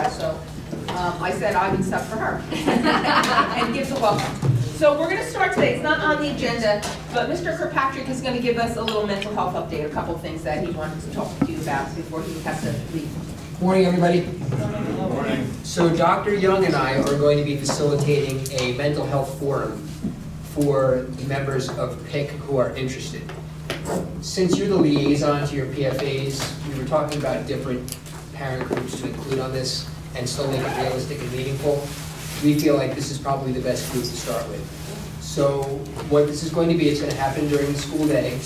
request, so I said I would sub for her and give the welcome. So we're going to start today. It's not on the agenda, but Mr. Kirkpatrick is going to give us a little mental health update, a couple of things that he wanted to talk to you about before he has to leave. Morning, everybody. Morning. So Dr. Young and I are going to be facilitating a mental health forum for the members of PIC who are interested. Since you're the liaison to your PFAs, we were talking about different parent groups to include on this and still make it realistic and meaningful. We feel like this is probably the best group to start with. So what this is going to be, it's going to happen during the school day,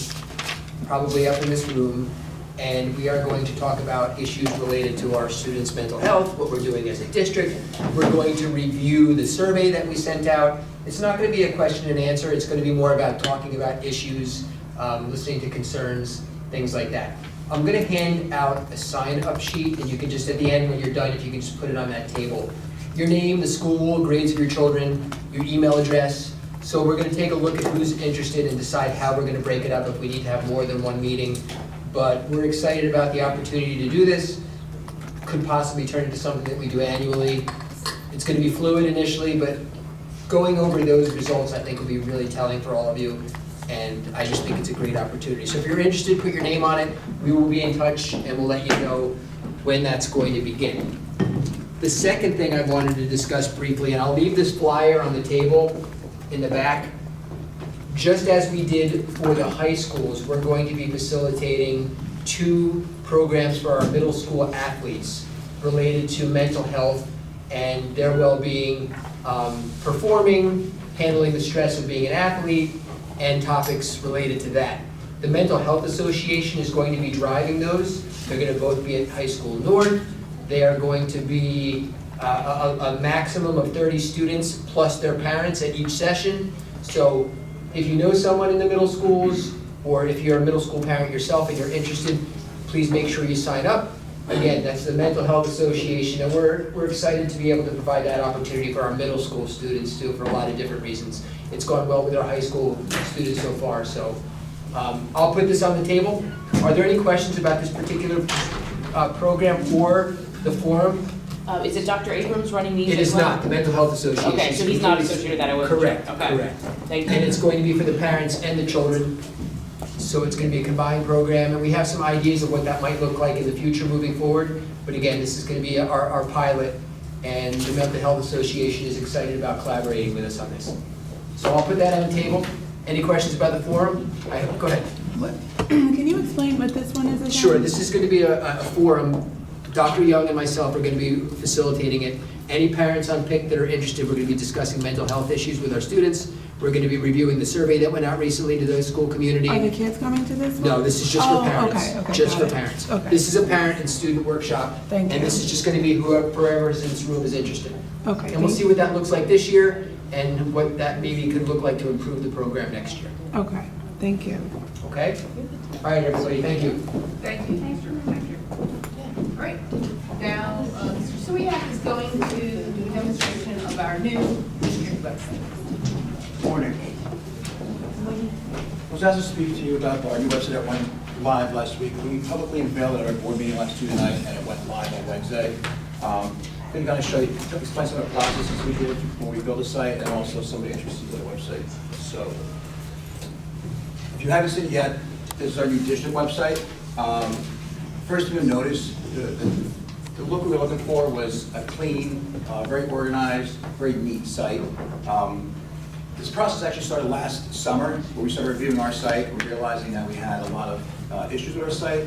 probably up in this room, and we are going to talk about issues related to our students' mental health, what we're doing as a district. We're going to review the survey that we sent out. It's not going to be a question and answer, it's going to be more about talking about issues, listening to concerns, things like that. I'm going to hand out a sign-up sheet, and you can just, at the end when you're done, if you can just put it on that table. Your name, the school, grades of your children, your email address. So we're going to take a look at who's interested and decide how we're going to break it up if we need to have more than one meeting. But we're excited about the opportunity to do this. Could possibly turn into something that we do annually. It's going to be fluid initially, but going over those results I think will be really telling for all of you. And I just think it's a great opportunity. So if you're interested, put your name on it. We will be in touch and we'll let you know when that's going to begin. The second thing I wanted to discuss briefly, and I'll leave this flyer on the table in the back. Just as we did for the high schools, we're going to be facilitating 2 programs for our middle school athletes related to mental health and their well-being, performing, handling the stress of being an athlete, and topics related to that. The Mental Health Association is going to be driving those. They're going to both be at High School North. They are going to be a maximum of 30 students plus their parents at each session. So if you know someone in the middle schools, or if you're a middle school parent yourself and you're interested, please make sure you sign up. Again, that's the Mental Health Association, and we're excited to be able to provide that opportunity for our middle school students too, for a lot of different reasons. It's gone well with our high school students so far, so I'll put this on the table. Are there any questions about this particular program or the forum? Is it Dr. Abrams running these? It is not, the Mental Health Association. Okay, so he's not associated with that, I wasn't sure. Correct, Okay. correct. Thank And you. it's going to be for the parents and the children. So it's going to be a combined program, and we have some ideas of what that might look like in the future moving forward. But again, this is going to be our pilot, and the Mental Health Association is excited about collaborating with us on this. So I'll put that on the table. Any questions about the forum? Go ahead. Can you explain what this one is again? Sure, this is going to be a forum. Dr. Young and myself are going to be facilitating it. Any parents on PIC that are interested, we're going to be discussing mental health issues with our students. We're going to be reviewing the survey that went out recently to the school community. Are the kids coming to this one? No, this is just for parents. Okay, Just got for it. parents. Okay. This is a parent and student workshop. Thank you. And this is just going to be whoever is in this room is interested. Okay. And we'll see what that looks like this year and what that maybe could look like to improve the program next year. Okay, thank you. Okay? All right, everybody, thank you. Thank you. Thanks for reminding me. All right. Now, Mr. Suyak is going to do a demonstration of our new district website. Morning. I was asked to speak to you about our new website that went live last week. We publicly unveiled it at our board meeting last Tuesday night, and it went live on Wednesday. I'm going to show you, explain some of the processes we did when we built the site, and also some of the entrances to the website. So, if you haven't seen it yet, this is our new district website. First thing you'll notice, the look we were looking for was a clean, very organized, very neat site. This process actually started last summer, where we started reviewing our site and realizing that we had a lot of issues with our site.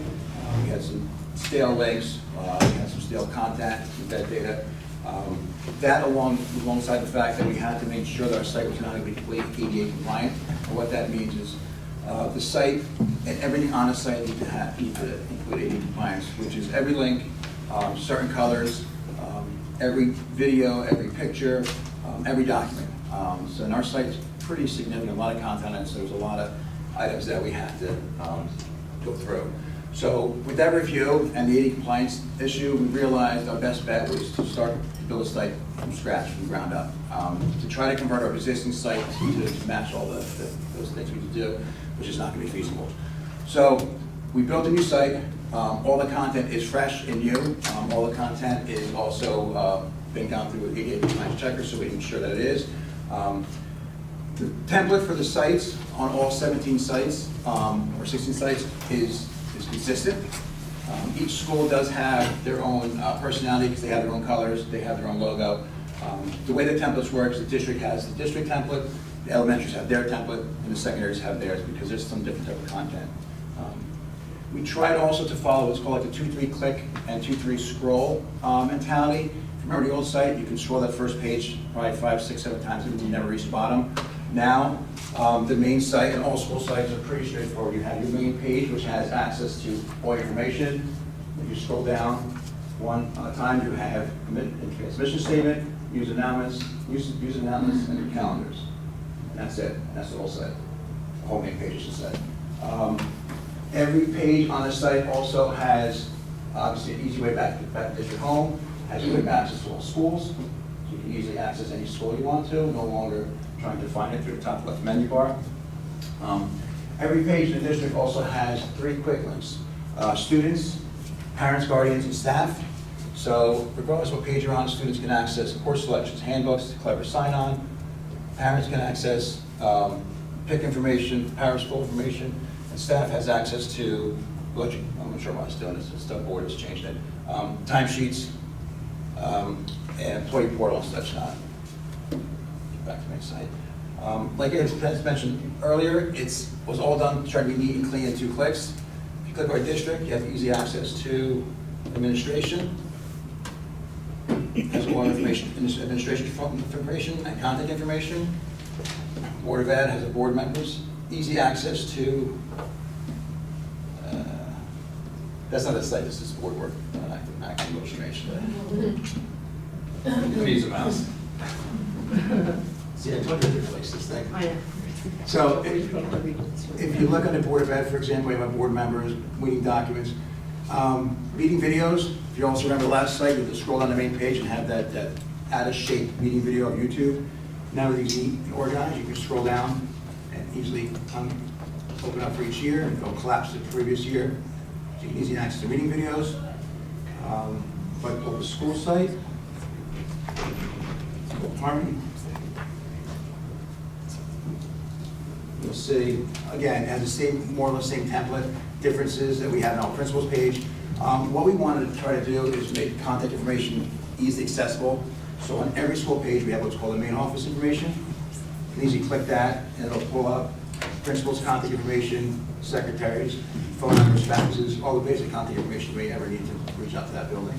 We had some stale links, we had some stale content, some dead data. That alongside the fact that we had to make sure that our site was not going to be completely ADA compliant. And what that means is the site and everything on the site need to include ADA compliance, which is every link, certain colors, every video, every picture, every document. So in our site's pretty significant, a lot of content, and so there's a lot of items that we have to go through. So with that review and the ADA compliance issue, we realized our best bet was to start to build a site from scratch, from the ground up, to try to convert our existing site to match all those things we need to do, which is not going to be feasible. So we built a new site. All the content is fresh and new. All the content is also been gone through with EDA compliance checker, so we can ensure that it is. The template for the sites on all 17 sites, or 16 sites, is consistent. Each school does have their own personality because they have their own colors, they have their own logo. The way the templates works, the district has the district template, the elementaries have their template, and the secondaries have theirs because there's some different type of content. We tried also to follow what's called like the 2-3 click and 2-3 scroll mentality. If you remember the old site, you can scroll that first page probably 5, 6, 7 times and you never reach the bottom. Now, the main site and all school sites are pretty straightforward. You have your main page, which has access to all your information. If you scroll down one time, you have a mission statement, user announcements, and your calendars. And that's it. That's the whole site. The whole main page, I should say. Every page on the site also has, obviously, an easy way back to district home, has quick access to all schools, so you can easily access any school you want to, no longer trying to find it through the top left menu bar. Every page in the district also has 3 quick links. Students, parents, guardians, and staff. So regardless of what page you're on, students can access course selections, handbooks, clever sign-on. Parents can access PIC information, paraschool information, and staff has access to, I'm not sure why it's doing this, the stuff board has changed it, timesheets, and employee portal and such not. Back to my site. Like as mentioned earlier, it was all done trying to be neat and clean in 2 clicks. If you click our district, you have easy access to administration. Has a lot of information, administration information and contact information. Board of Ed has a board members. Easy access to, that's not a site, this is board work, active information. Let me use a mouse. See, I told you to replace this thing. So if you look on the Board of Ed, for example, we have board members, meeting documents, meeting videos. If you also remember the last site, you have to scroll down the main page and have that out-of-shape meeting video of YouTube. Now with these neat and organized, you can scroll down and easily open up for each year, and it'll collapse to the previous year. So you can easily access the meeting videos. But on the school site, Harmony. You'll see, again, it has the same, more or less same template, differences that we have on our principals page. What we wanted to try to do is make contact information easily accessible. So on every school page, we have what's called the main office information. You can easily click that, and it'll pull up principals' contact information, secretaries, phone numbers, faxes, all the basic contact information you may ever need to reach out to that building.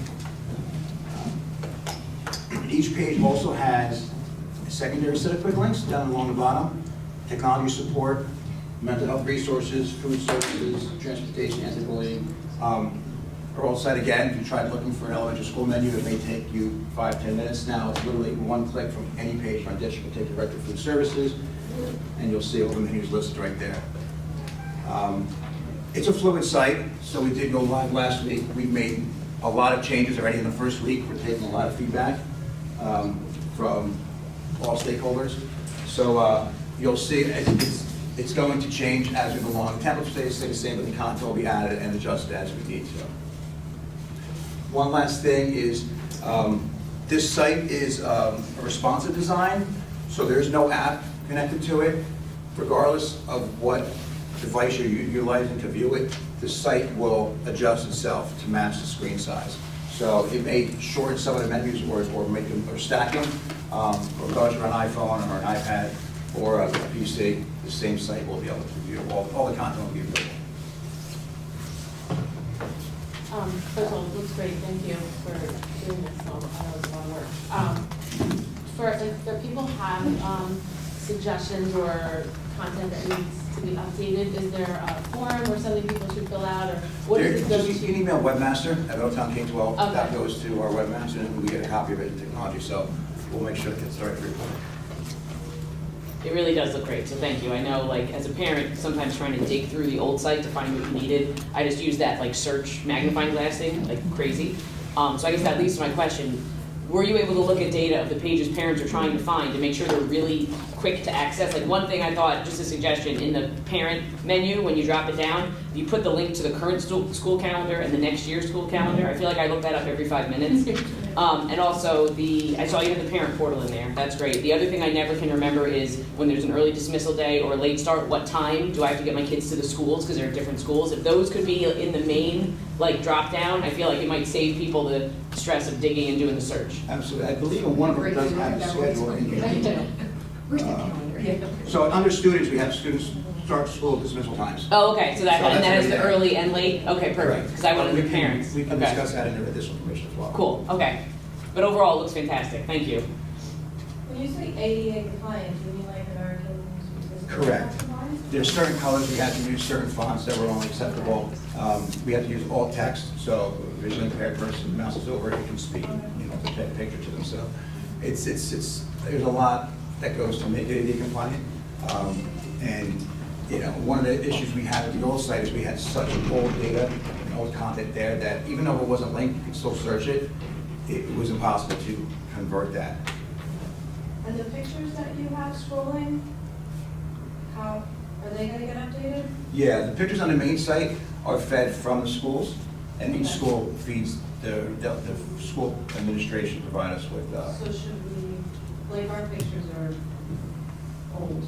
Each page also has a secondary set of quick links down along the bottom. Technology support, mental health resources, food services, transportation, anti-bullying. Our old site, again, if you tried looking for an elementary school menu, it may take you 5-10 minutes. Now it's literally one click from any page from our district will take you right to food services, and you'll see all the menus listed right there. It's a fluid site, so we did go live last week. We made a lot of changes already in the first week. We're taking a lot of feedback from all stakeholders. So you'll see it's going to change as we go along. The template stays the same, but the content will be added and adjusted as we need to. One last thing is this site is a responsive design, so there's no app connected to it. Regardless of what device you're utilizing to view it, the site will adjust itself to match the screen size. So it may shorten some of the menus or make them or stack them. Regardless of an iPhone or an iPad or a PC, the same site will be able to view all the content will be available. First of all, it looks great, thank you for doing this, so I know it's a lot of work. For if people have suggestions or content that needs to be updated, is there a form or something people should fill out, or what is it? You can email webmaster at Otown K-12, Okay. That goes to our webmaster, and we get a copy of it in technology, so we'll make sure it gets started for you. It really does look great, so thank you. I know, like, as a parent, sometimes trying to dig through the old site to find what you needed, I just use that, like, search magnifying glass thing, like crazy. So I guess that leads to my question. were you able to look at data of the pages parents are trying to find to make sure they're really quick to access? Like one thing I thought, just a suggestion, in the parent menu, when you drop it down, you put the link to the current school calendar and the next year's school calendar. I feel like I look that up every 5 minutes. And also I saw even the parent portal in there. That's great. The other thing I never can remember is when there's an early dismissal day or a late start, what time do I have to get my kids to the schools, because there are different schools. If those could be in the main drop down, I feel like it might save people the stress of digging and doing the search. Absolutely. I believe one of them does have a schedule in here. Where's that calendar? So under students, we have students start school dismissal times. Oh, okay, so that, So and that's that is the right there. early and late? Okay, perfect, because I wanted We the can- parents. We can Okay. discuss that in the additional information as well. Cool, okay. But overall, it looks fantastic, thank you. When you say ADA compliant, do you mean like American? Correct. There's certain colors we had to use, certain fonts that were only acceptable. We had to use alt text, so a visually impaired person mouses over, it can speak, to take a picture to them. So it's there's a lot that goes to make it ADA compliant. And one of the issues we had at the old site is we had such old data and old content there that even though it wasn't linked, you could still search it. It was impossible to convert that. And the pictures that you have scrolling, how, are they gonna get updated? Yeah, the pictures on the main site are fed from the schools, and each school feeds the school administration provide us with. So should we, like our pictures are old,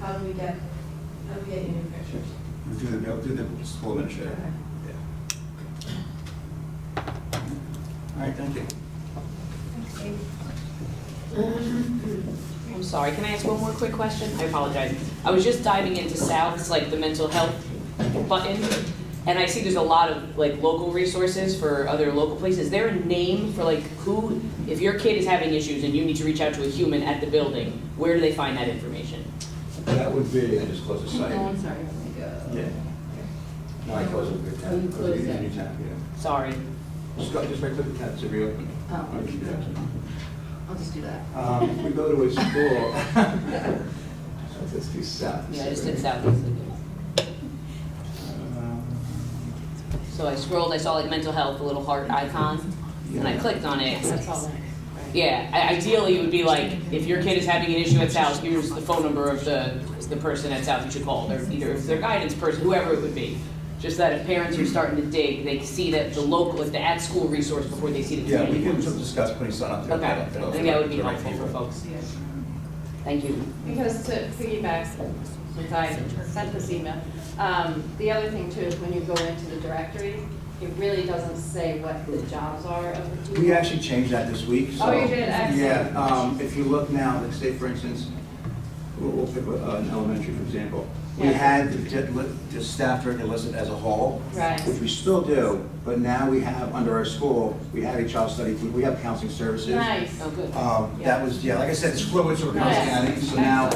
how do we get you new pictures? Through the school administrator. Okay. Yeah. All right, thank you. I'm sorry, can I ask one more quick question? I apologize. I was just diving into South's, the mental health button, and I see there's a lot of local resources for other local places. Is there a name for who, if your kid is having issues and you need to reach out to a human at the building, where do they find that information? That would be, I just closed the site. I'm sorry, let me go. Yeah. No, I closed it. Oh, you closed it. New tab, yeah. Sorry. Just right click the tab to reopen. Oh. Or you can do that. I'll just do that. If we go to a school, let's do South. Yeah, I just did South. So I scrolled, I saw mental health, a little heart icon, and I clicked on it. That's all. Yeah, ideally it would be if your kid is having an issue at South, here's the phone number of the person at South you should call, or either if their guidance person, whoever it would be. Just that if parents are starting to dig, they see that the local, the at-school resource before they see the Yeah, we community can ones. discuss putting sun up there. Okay, I think that would be helpful for folks. Thank you. Because to piggyback, since I sent this email, the other thing too is when you go into the directory, it really doesn't say what the jobs are of the people. We actually changed that this week. Oh, you so- did? Excellent. Yeah, if you look now, let's say for instance, we'll pick an elementary for example. We Yeah. had the staff director listed as a whole. Right. Which we still do, but now we have, under our school, we have a child study group, we have counseling services. Nice. Oh, good. That was, like I said, it's fluid, so we're constantly Yes. adding, so now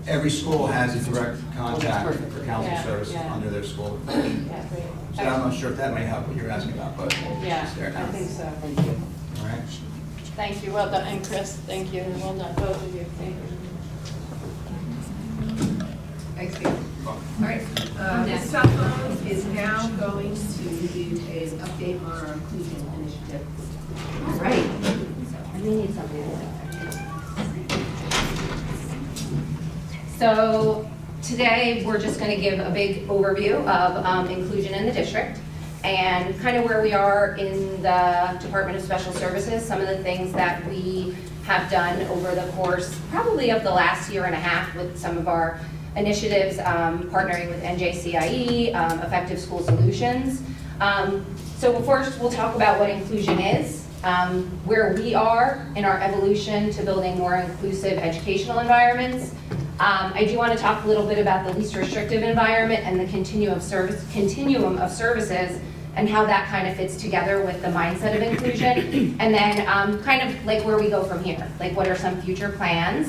every school has a direct contact perfect. for counseling Yeah, services yeah. under their school. Yeah, great. So I'm not sure if that may help what you're asking about, but Yeah, it's there now. I think so. Thank you. All right. Thank you, well done, and Chris, thank you, well done, both of you, thank you. Thanks, Steve. All right, Ms. Southwell is now going to do an update on our inclusion initiative. All right. I may need something like that. So today, we're just going to give a big overview of inclusion in the district and kind of where we are in the Department of Special Services, some of the things that we have done over the course probably of the last year and a half with some of our initiatives, partnering with NJCIE, Effective School Solutions. So first, we'll talk about what inclusion is, where we are in our evolution to building more inclusive educational environments. I do want to talk a little bit about the least restrictive environment and the continuum of services and how that kind of fits together with the mindset of inclusion. And then kind of where we go from here. What are some future plans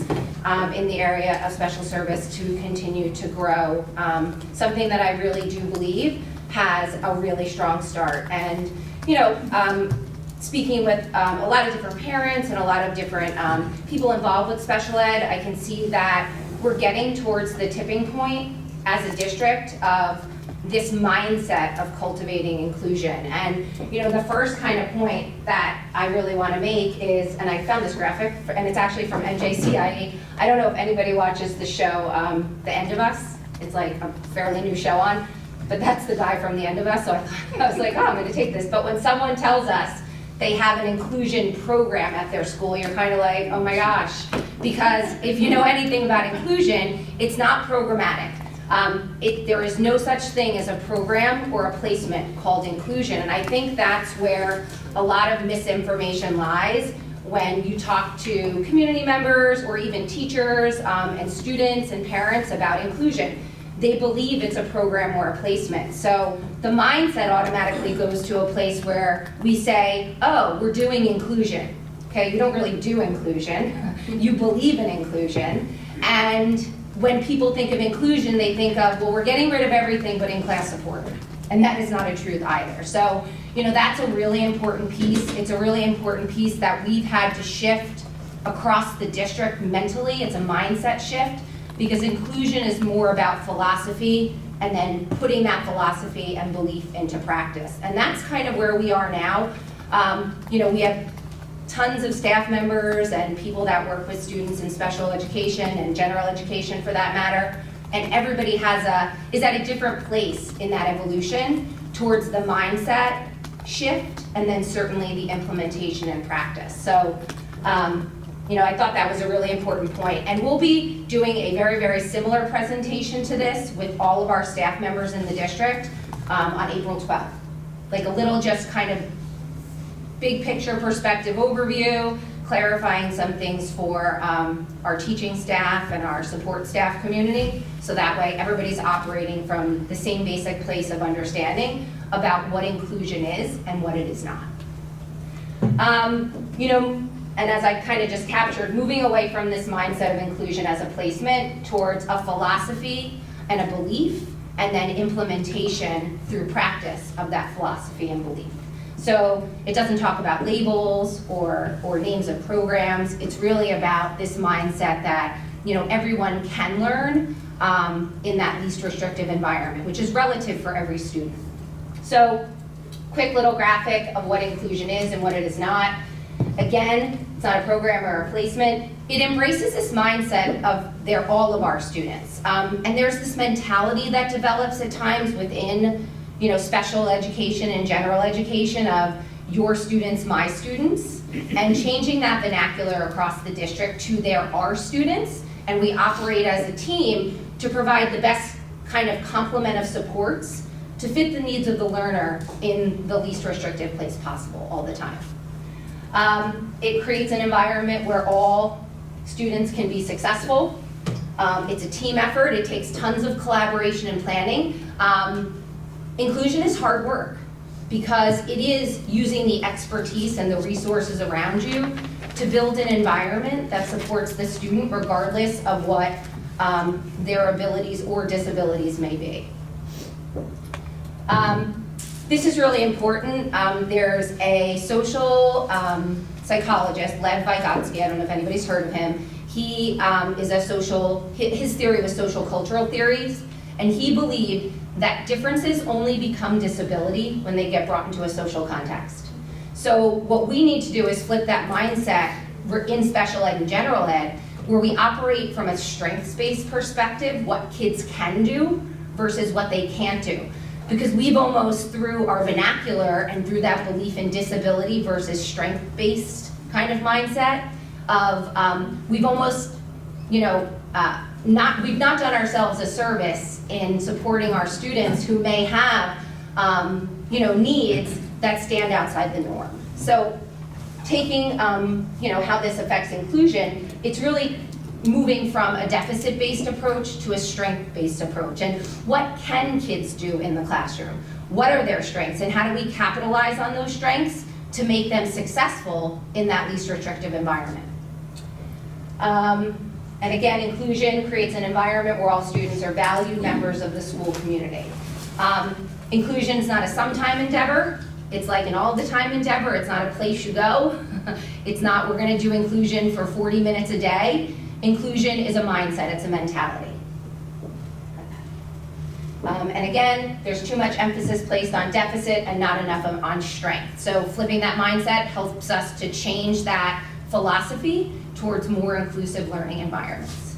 in the area of special service to continue to grow? Something that I really do believe has a really strong start. And, speaking with a lot of different parents and a lot of different people involved with special ed, I can see that we're getting towards the tipping point as a district of this mindset of cultivating inclusion. And, you know, the first kind of point that I really want to make is, and I found this graphic, and it's actually from NJCIE. I don't know if anybody watches the show, The End of Us. It's like a fairly new show on, but that's the guy from The End of Us, so I was like, oh, I'm gonna take this. But when someone tells us they have an inclusion program at their school, you're kind of like, oh my gosh. Because if you know anything about inclusion, it's not programmatic. There is no such thing as a program or a placement called inclusion, and I think that's where a lot of misinformation lies when you talk to community members or even teachers and students and parents about inclusion. They believe it's a program or a placement. So the mindset automatically goes to a place where we say, oh, we're doing inclusion. Okay, you don't really do inclusion. You believe in inclusion. And when people think of inclusion, they think of, well, we're getting rid of everything but in-class support. And that is not a truth either. So, you know, that's a really important piece. It's a really important piece that we've had to shift across the district mentally. It's a mindset shift, because inclusion is more about philosophy and then putting that philosophy and belief into practice. And that's kind of where we are now. You know, we have tons of staff members and people that work with students in special education and general education for that matter. And everybody is at a different place in that evolution towards the mindset shift and then certainly the implementation and practice. So, you know, I thought that was a really important point. And we'll be doing a very, very similar presentation to this with all of our staff members in the district on April 12th. Like a little just kind of big picture perspective overview, clarifying some things for our teaching staff and our support staff community. So that way everybody's operating from the same basic place of understanding about what inclusion is and what it is not. You know, and as I kind of just captured, moving away from this mindset of inclusion as a placement towards a philosophy and a belief, and then implementation through practice of that philosophy and belief. So it doesn't talk about labels or names of programs. It's really about this mindset that, you know, everyone can learn in that least restrictive environment, which is relative for every student. So quick little graphic of what inclusion is and what it is not. Again, it's not a program or a placement. It embraces this mindset of they're all of our students. And there's this mentality that develops at times within, you know, special education and general education of your students, my students, and changing that vernacular across the district to there are students, and we operate as a team to provide the best kind of complement of supports to fit the needs of the learner in the least restrictive place possible all the time. It creates an environment where all students can be successful. It's a team effort. It takes tons of collaboration and planning. Inclusion is hard work because it is using the expertise and the resources around you to build an environment that supports the student regardless of what their abilities or disabilities may be. This is really important. There's a social psychologist, Lev Vygotsky, I don't know if anybody's heard of him. He is his theory was social cultural theories, and he believed that differences only become disability when they get brought into a social context. So what we need to do is flip that mindset in special ed and general ed, where we operate from a strengths-based perspective, what kids can do versus what they can't do. Because we've almost, through our vernacular and through that belief in disability versus strength-based kind of mindset of, we've almost, you know, we've not done ourselves a service in supporting our students who may have, you know, needs that stand outside the norm. So taking, you know, how this affects inclusion, it's really moving from a deficit-based approach to a strength-based approach. And what can kids do in the classroom? What are their strengths? And how do we capitalize on those strengths to make them successful in that least restrictive environment? And again, inclusion creates an environment where all students are valued members of the school community. Inclusion is not a sometime endeavor. It's like an all-the-time endeavor. It's not a place you go. It's not, we're gonna do inclusion for 40 minutes a day. Inclusion is a mindset, it's a mentality. And again, there's too much emphasis placed on deficit and not enough on strength. So flipping that mindset helps us to change that philosophy towards more inclusive learning environments.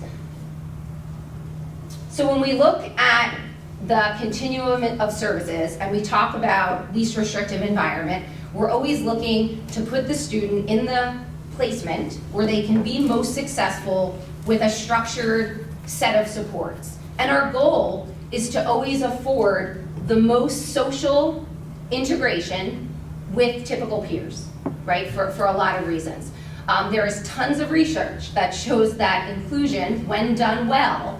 So when we look at the continuum of services and we talk about least restrictive environment, we're always looking to put the student in the placement where they can be most successful with a structured set of supports. And our goal is to always afford the most social integration with typical peers, right, for a lot of reasons. There is tons of research that shows that inclusion, when done well,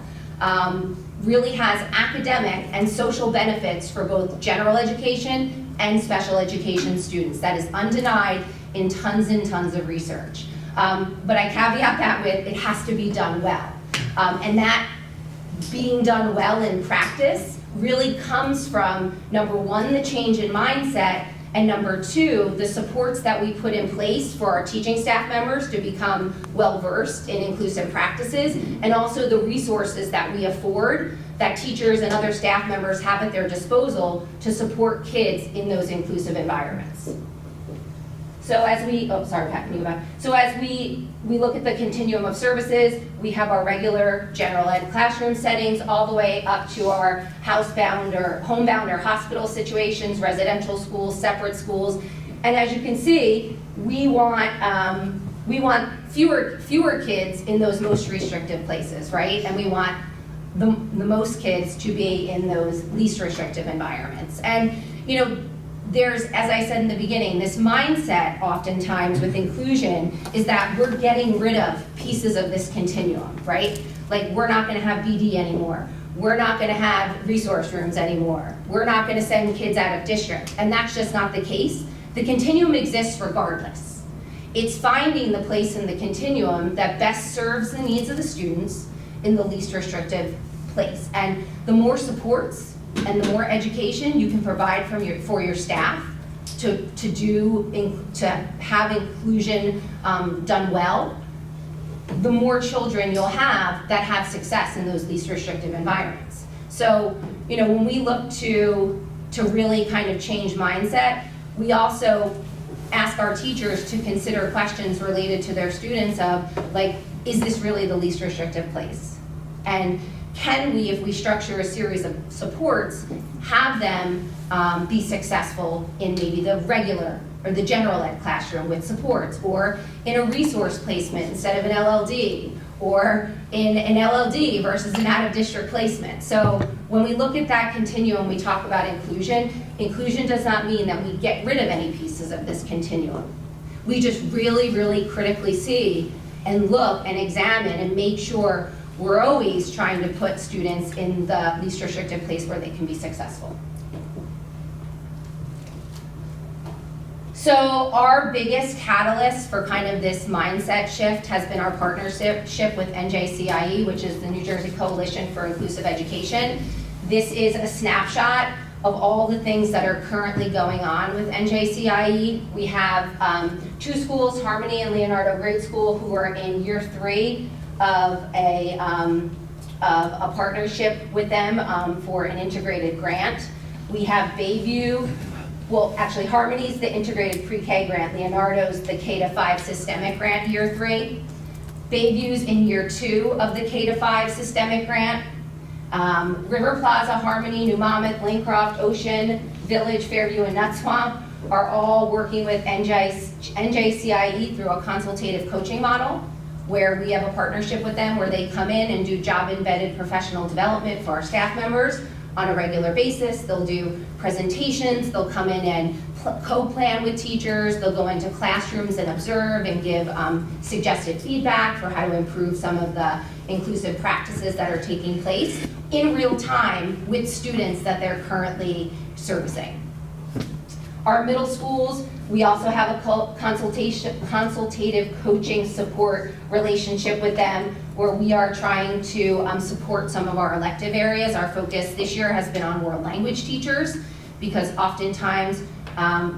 really has academic and social benefits for both general education and special education students. That is undenied in tons and tons of research. But I caveat that with it has to be done well. And that being done well in practice really comes from, number one, the change in mindset, and number two, the supports that we put in place for our teaching staff members to become well-versed in inclusive practices, and also the resources that we afford that teachers and other staff members have at their disposal to support kids in those inclusive environments. So as we, sorry Pat, can you go back? So as we look at the continuum of services, we have our regular general ed classroom settings all the way up to our housebound or homebound or hospital situations, residential schools, separate schools. And as you can see, we want fewer kids in those most restrictive places, right? And we want the most kids to be in those least restrictive environments. And you know, there's, as I said in the beginning, this mindset oftentimes with inclusion is that we're getting rid of pieces of this continuum, right? Like, we're not gonna have BD anymore. We're not gonna have resource rooms anymore. We're not gonna send kids out of district. And that's just not the case. The continuum exists regardless. It's finding the place in the continuum that best serves the needs of the students in the least restrictive place. And the more supports and the more education you can provide for your staff to have inclusion done well, the more children you'll have that have success in those least restrictive environments. So, you know, when we look to really kind of change mindset, we also ask our teachers to consider questions related to their students of, like, is this really the least restrictive place? And can we, if we structure a series of supports, have them be successful in maybe the regular or the general ed classroom with supports, or in a resource placement instead of an LLD, or in an LLD versus an out-of-district placement. So when we look at that continuum, we talk about inclusion. Inclusion does not mean that we get rid of any pieces of this continuum. We just really, really critically see and look and examine and make sure we're always trying to put students in the least restrictive place where they can be successful. So our biggest catalyst for kind of this mindset shift has been our partnership with NJCIE, which is the New Jersey Coalition for Inclusive Education. This is a snapshot of all the things that are currently going on with NJCIE. We have 2 schools, Harmony and Leonardo Grade School, who are in year 3 of a partnership with them for an integrated grant. We have Bayview, well, actually Harmony's the integrated pre-K grant, Leonardo's the K-5 systemic grant, year 3. Bayview's in year 2 of the K-5 systemic grant. River Plaza, Harmony, New Monmouth, Lincroft, Ocean, Village, Fairview, and Nutswamp are all working with NJCIE through a consultative coaching model, where we have a partnership with them where they come in and do job-embedded professional development for our staff members on a regular basis. They'll do presentations, they'll come in and co-plan with teachers, they'll go into classrooms and observe and give suggested feedback for how to improve some of the inclusive practices that are taking place in real time with students that they're currently servicing. Our middle schools, we also have a consultative coaching support relationship with them, where we are trying to support some of our elective areas. Our focus this year has been on world language teachers, because oftentimes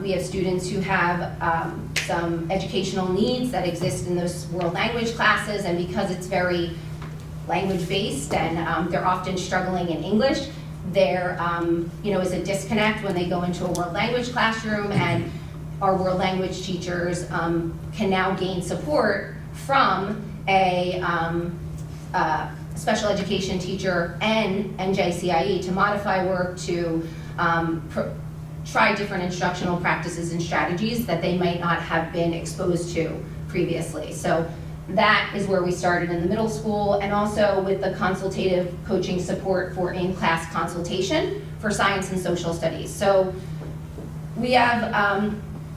we have students who have some educational needs that exist in those world language classes, and because it's very language-based and they're often struggling in English, there, is a disconnect when they go into a world language classroom, and our world language teachers can now gain support from a special education teacher and NJCIE to modify work, to try different instructional practices and strategies that they might not have been exposed to previously. So that is where we started in the middle school, and also with the consultative coaching support for in-class consultation for science and social studies. So we have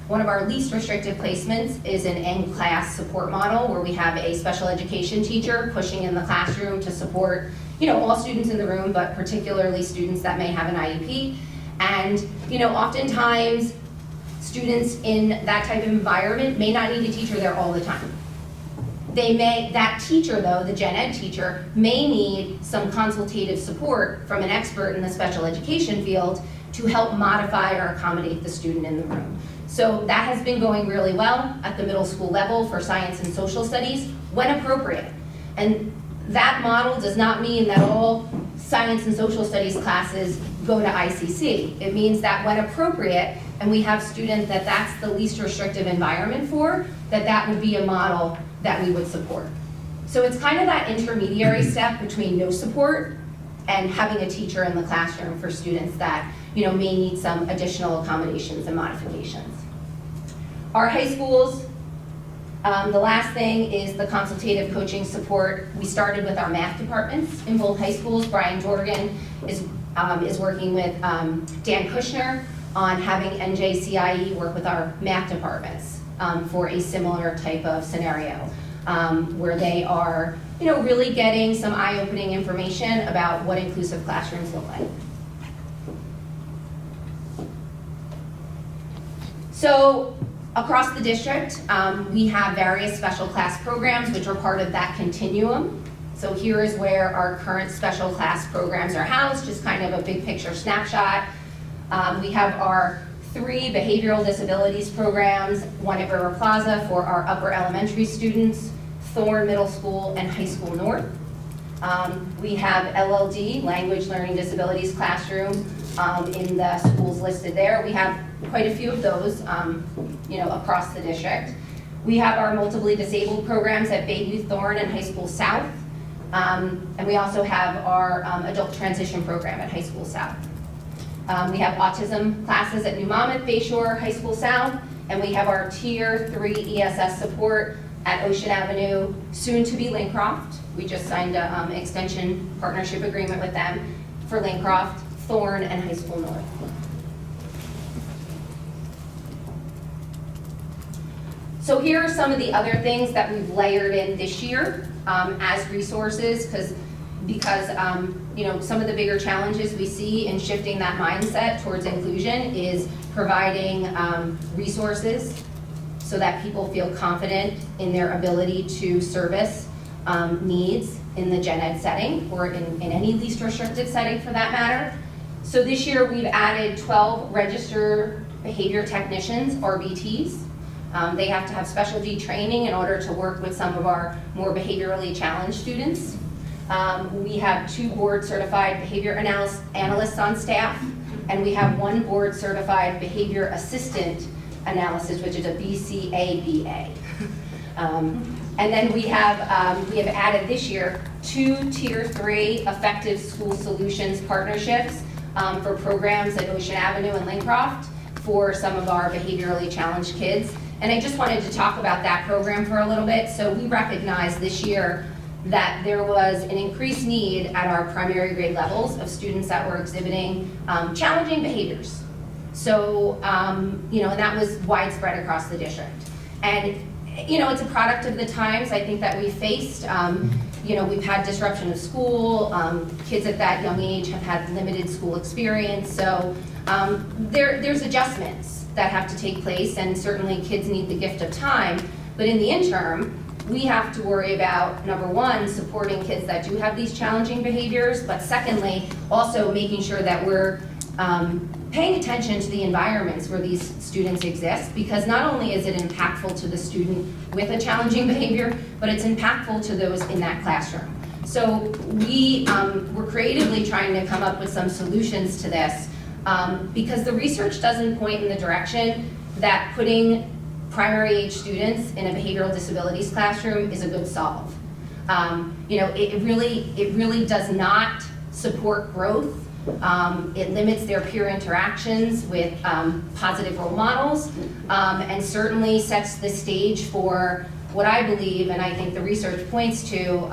one of our least restrictive placements is an in-class support model, where we have a special education teacher pushing in the classroom to support, all students in the room, but particularly students that may have an IEP. And, oftentimes students in that type of environment may not need a teacher there all the time. That teacher though, the gen ed teacher, may need some consultative support from an expert in the special education field to help modify or accommodate the student in the room. So that has been going really well at the middle school level for science and social studies when appropriate. And that model does not mean that all science and social studies classes go to ICC. It means that when appropriate, and we have students that that's the least restrictive environment for, that would be a model that we would support. So it's kind of that intermediary step between no support and having a teacher in the classroom for students that may need some additional accommodations and modifications. Our high schools, the last thing is the consultative coaching support. We started with our math departments in both high schools. Brian Dorgan is working with Dan Kushner on having NJCIE work with our math departments for a similar type of scenario, where they are really getting some eye-opening information about what inclusive classrooms look like. So across the district, we have various special class programs which are part of that continuum. So here is where our current special class programs are housed, just kind of a big picture snapshot. We have our 3 behavioral disabilities programs, one at River Plaza for our upper elementary students, Thorne Middle School, and High School North. We have LLD, Language Learning Disabilities Classroom, in the schools listed there. We have quite a few of those, across the district. We have our multiply disabled programs at Bayview, Thorne, and High School South. And we also have our adult transition program at High School South. We have autism classes at New Monmouth, Bayshore, High School South, and we have our Tier 3 ESS support at Ocean Avenue, soon to be Lincroft. We just signed an extension partnership agreement with them for Lincroft, Thorne, and High School North. So here are some of the other things that we've layered in this year as resources, because some of the bigger challenges we see in shifting that mindset towards inclusion is providing resources so that people feel confident in their ability to service needs in the gen ed setting, or in any least restrictive setting for that matter. So this year we've added 12 registered behavior technicians, RBTs. They have to have specialty training in order to work with some of our more behaviorally challenged students. We have 2 board certified behavior analysts on staff, and we have 1 board certified behavior assistant analysis, which is a BCABA. And then we have added this year 2 Tier 3 effective school solutions partnerships for programs at Ocean Avenue and Lincroft for some of our behaviorally challenged kids. And I just wanted to talk about that program for a little bit. So we recognized this year that there was an increased need at our primary grade levels of students that were exhibiting challenging behaviors. So, and that was widespread across the district. And, it's a product of the times, I think, that we faced. We've had disruption of school. Kids at that young age have had limited school experience. So there's adjustments that have to take place, and certainly kids need the gift of time. But in the interim, we have to worry about, number 1, supporting kids that do have these challenging behaviors, but secondly, also making sure that we're paying attention to the environments where these students exist, because not only is it impactful to the student with a challenging behavior, but it's impactful to those in that classroom. So we're creatively trying to come up with some solutions to this because the research doesn't point in the direction that putting primary age students in a behavioral disabilities classroom is a good solve. It really does not support growth. It limits their peer interactions with positive role models, and certainly sets the stage for what I believe, and I think the research points to,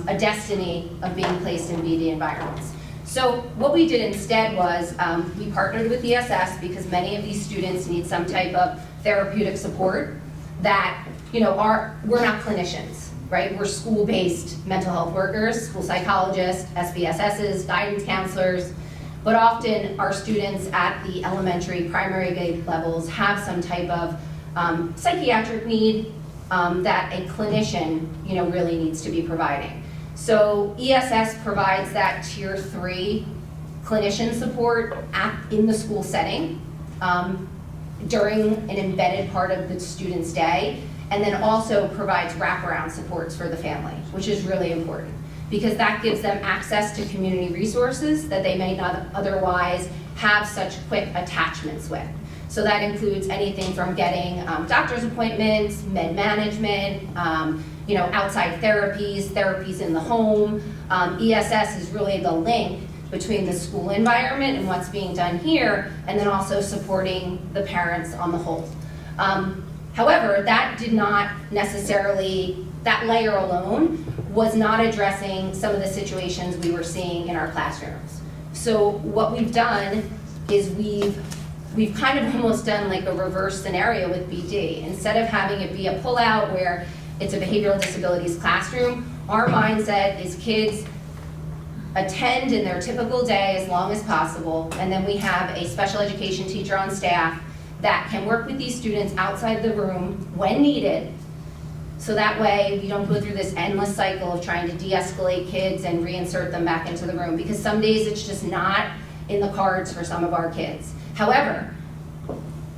a destiny of being placed in BD environments. So what we did instead was we partnered with ESS because many of these students need some type of therapeutic support that, we're not clinicians, right? We're school-based mental health workers, school psychologists, SBSSs, guidance counselors, but often our students at the elementary, primary grade levels have some type of psychiatric need that a clinician, really needs to be providing. So ESS provides that tier 3 clinician support in the school setting during an embedded part of the student's day, and then also provides wraparound supports for the family, which is really important because that gives them access to community resources that they may not otherwise have such quick attachments with. So that includes anything from getting doctor's appointments, med management, outside therapies in the home. ESS is really the link between the school environment and what's being done here, and then also supporting the parents on the whole. However, that did not necessarily, that layer alone was not addressing some of the situations we were seeing in our classrooms. So what we've done is we've kind of almost done like a reverse scenario with BD. Instead of having it be a pullout where it's a behavioral disabilities classroom, our mindset is kids attend in their typical day as long as possible, and then we have a special education teacher on staff that can work with these students outside the room when needed, so that way we don't go through this endless cycle of trying to de-escalate kids and reinsert them back into the room, because some days it's just not in the cards for some of our kids. However,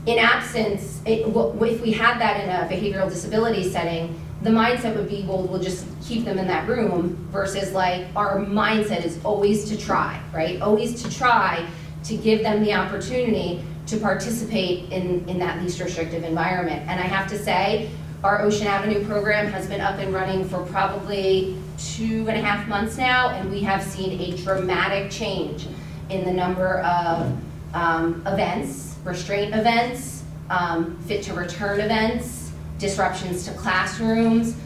in absence, if we had that in a behavioral disability setting, the mindset would be, well, we'll just keep them in that room, versus like our mindset is always to try, right? Always to try to give them the opportunity to participate in that least restrictive environment. And I have to say, our Ocean Avenue program has been up and running for probably 2.5 months now, and we have seen a dramatic change in the number of events, restraint events, fit to return events, disruptions to classrooms.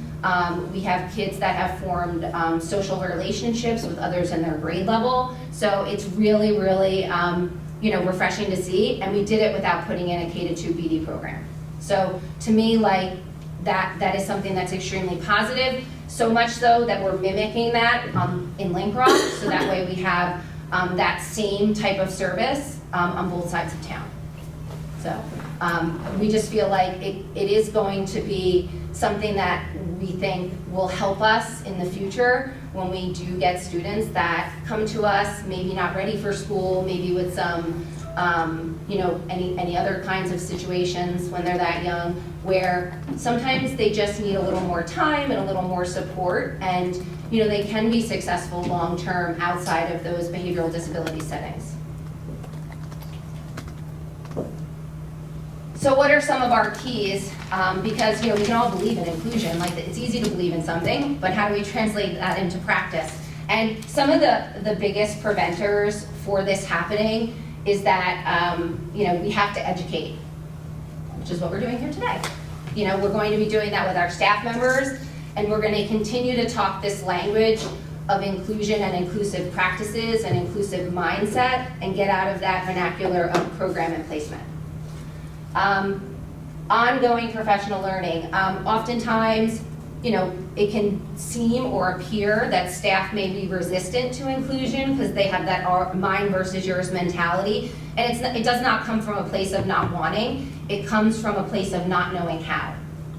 We have kids that have formed social relationships with others in their grade level. So it's really, really refreshing to see, and we did it without putting in a K-2 BD program. So to me, like that is something that's extremely positive, so much so that we're mimicking that in Link Rock, so that way we have that same type of service on both sides of town. So we just feel like it is going to be something that we think will help us in the future when we do get students that come to us, maybe not ready for school, maybe with some, any other kinds of situations when they're that young, where sometimes they just need a little more time and a little more support, and they can be successful long-term outside of those behavioral disability settings. So what are some of our keys? Because we can all believe in inclusion, like it's easy to believe in something, but how do we translate that into practice? And some of the biggest preventers for this happening is that we have to educate, which is what we're doing here today. We're going to be doing that with our staff members, and we're going to continue to talk this language of inclusion and inclusive practices and inclusive mindset, and get out of that vernacular of program and placement. Ongoing professional learning. Oftentimes, it can seem or appear that staff may be resistant to inclusion because they have that mine versus yours mentality, and it does not come from a place of not wanting. It comes from a place of not knowing how,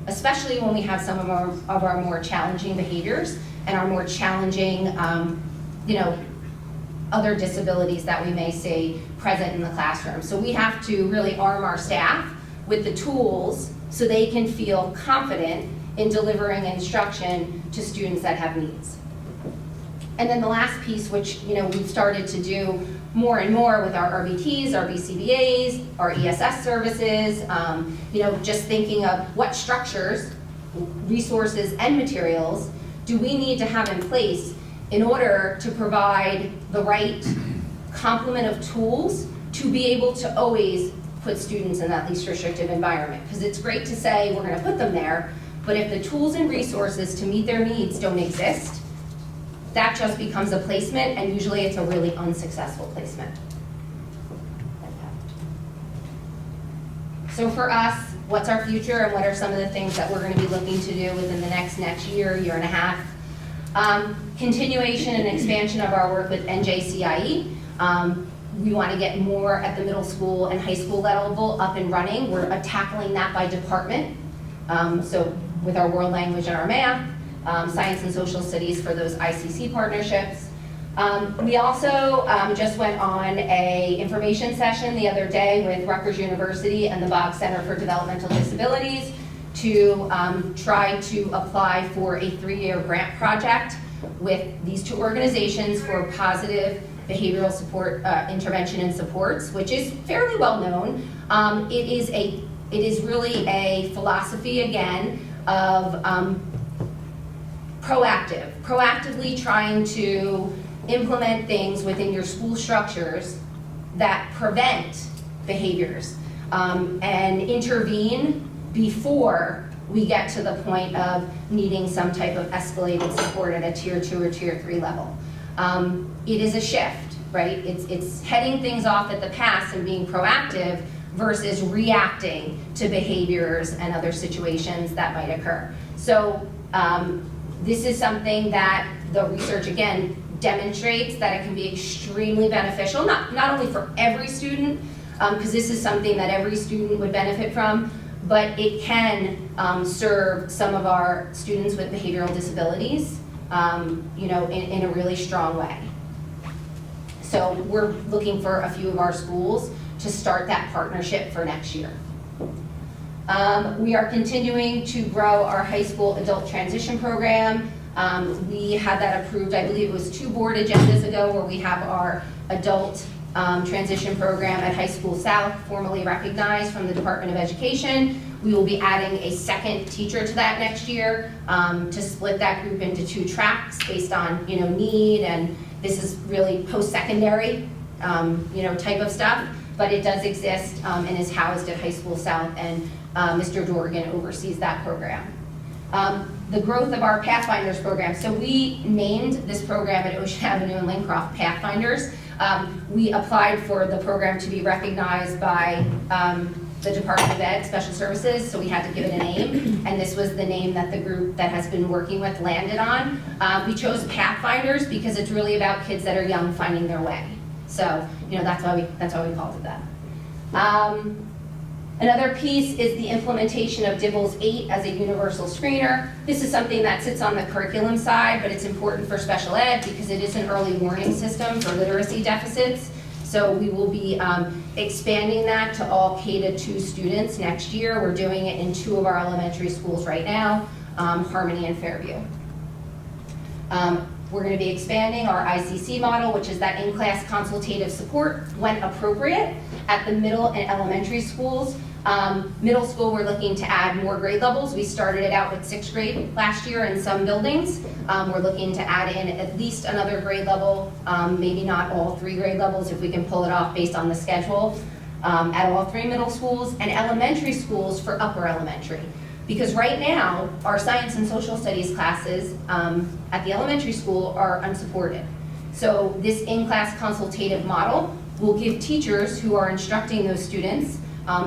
especially when we have some of our more challenging behaviors and our more challenging, other disabilities that we may see present in the classroom. So we have to really arm our staff with the tools so they can feel confident in delivering instruction to students that have needs. And then the last piece, which we've started to do more and more with our RBTs, our BCBAs, our ESS services, just thinking of what structures, resources, and materials do we need to have in place in order to provide the right complement of tools to be able to always put students in that least restrictive environment. Because it's great to say we're going to put them there, but if the tools and resources to meet their needs don't exist, that just becomes a placement, and usually it's a really unsuccessful placement. So for us, what's our future and what are some of the things that we're going to be looking to do within the next year, year and a half? Continuation and expansion of our work with NJCIE. We want to get more at the middle school and high school level up and running. We're tackling that by department. So with our world language and our math, science and social studies for those ICC partnerships. We also just went on a information session the other day with Rutgers University and the Boggs Center for Developmental Disabilities to try to apply for a 3-year grant project with these two organizations for positive behavioral support intervention and supports, which is fairly well known. It is really a philosophy again of proactively trying to implement things within your school structures that prevent behaviors and intervene before we get to the point of needing some type of escalated support at a tier 2 or tier 3 level. It is a shift, right? It's heading things off at the pass and being proactive versus reacting to behaviors and other situations that might occur. So this is something that the research, again, demonstrates that it can be extremely beneficial, not only for every student, because this is something that every student would benefit from, but it can serve some of our students with behavioral disabilities, in a really strong way. So we're looking for a few of our schools to start that partnership for next year. We are continuing to grow our high school adult transition program. We had that approved, I believe it was 2 board agendas ago, where we have our adult transition program at High School South, formally recognized from the Department of Education. We will be adding a second teacher to that next year to split that group into 2 tracks based on need, and this is really post-secondary type of stuff, but it does exist and is housed at High School South, and Mr. Dorgan oversees that program. The growth of our Pathfinders program. So we named this program at Ocean Avenue and Lincroft Pathfinders. We applied for the program to be recognized by the Department of Ed, Special Services, so we had to give it a name, and this was the name that the group that has been working with landed on. We chose Pathfinders because it's really about kids that are young finding their way. So, that's why we called it that. Another piece is the implementation of DIBELS 8 as a universal screener. This is something that sits on the curriculum side, but it's important for special ed because it is an early warning system for literacy deficits. So we will be expanding that to all K-2 students next year. We're doing it in 2 of our elementary schools right now, Harmony and Fairview. We're going to be expanding our ICC model, which is that in-class consultative support when appropriate at the middle and elementary schools. Middle school, we're looking to add more grade levels. We started it out with 6th grade last year in some buildings. We're looking to add in at least another grade level, maybe not all 3 grade levels if we can pull it off based on the schedule, at all 3 middle schools, and elementary schools for upper elementary. Because right now, our science and social studies classes at the elementary school are unsupported. So this in-class consultative model will give teachers who are instructing those students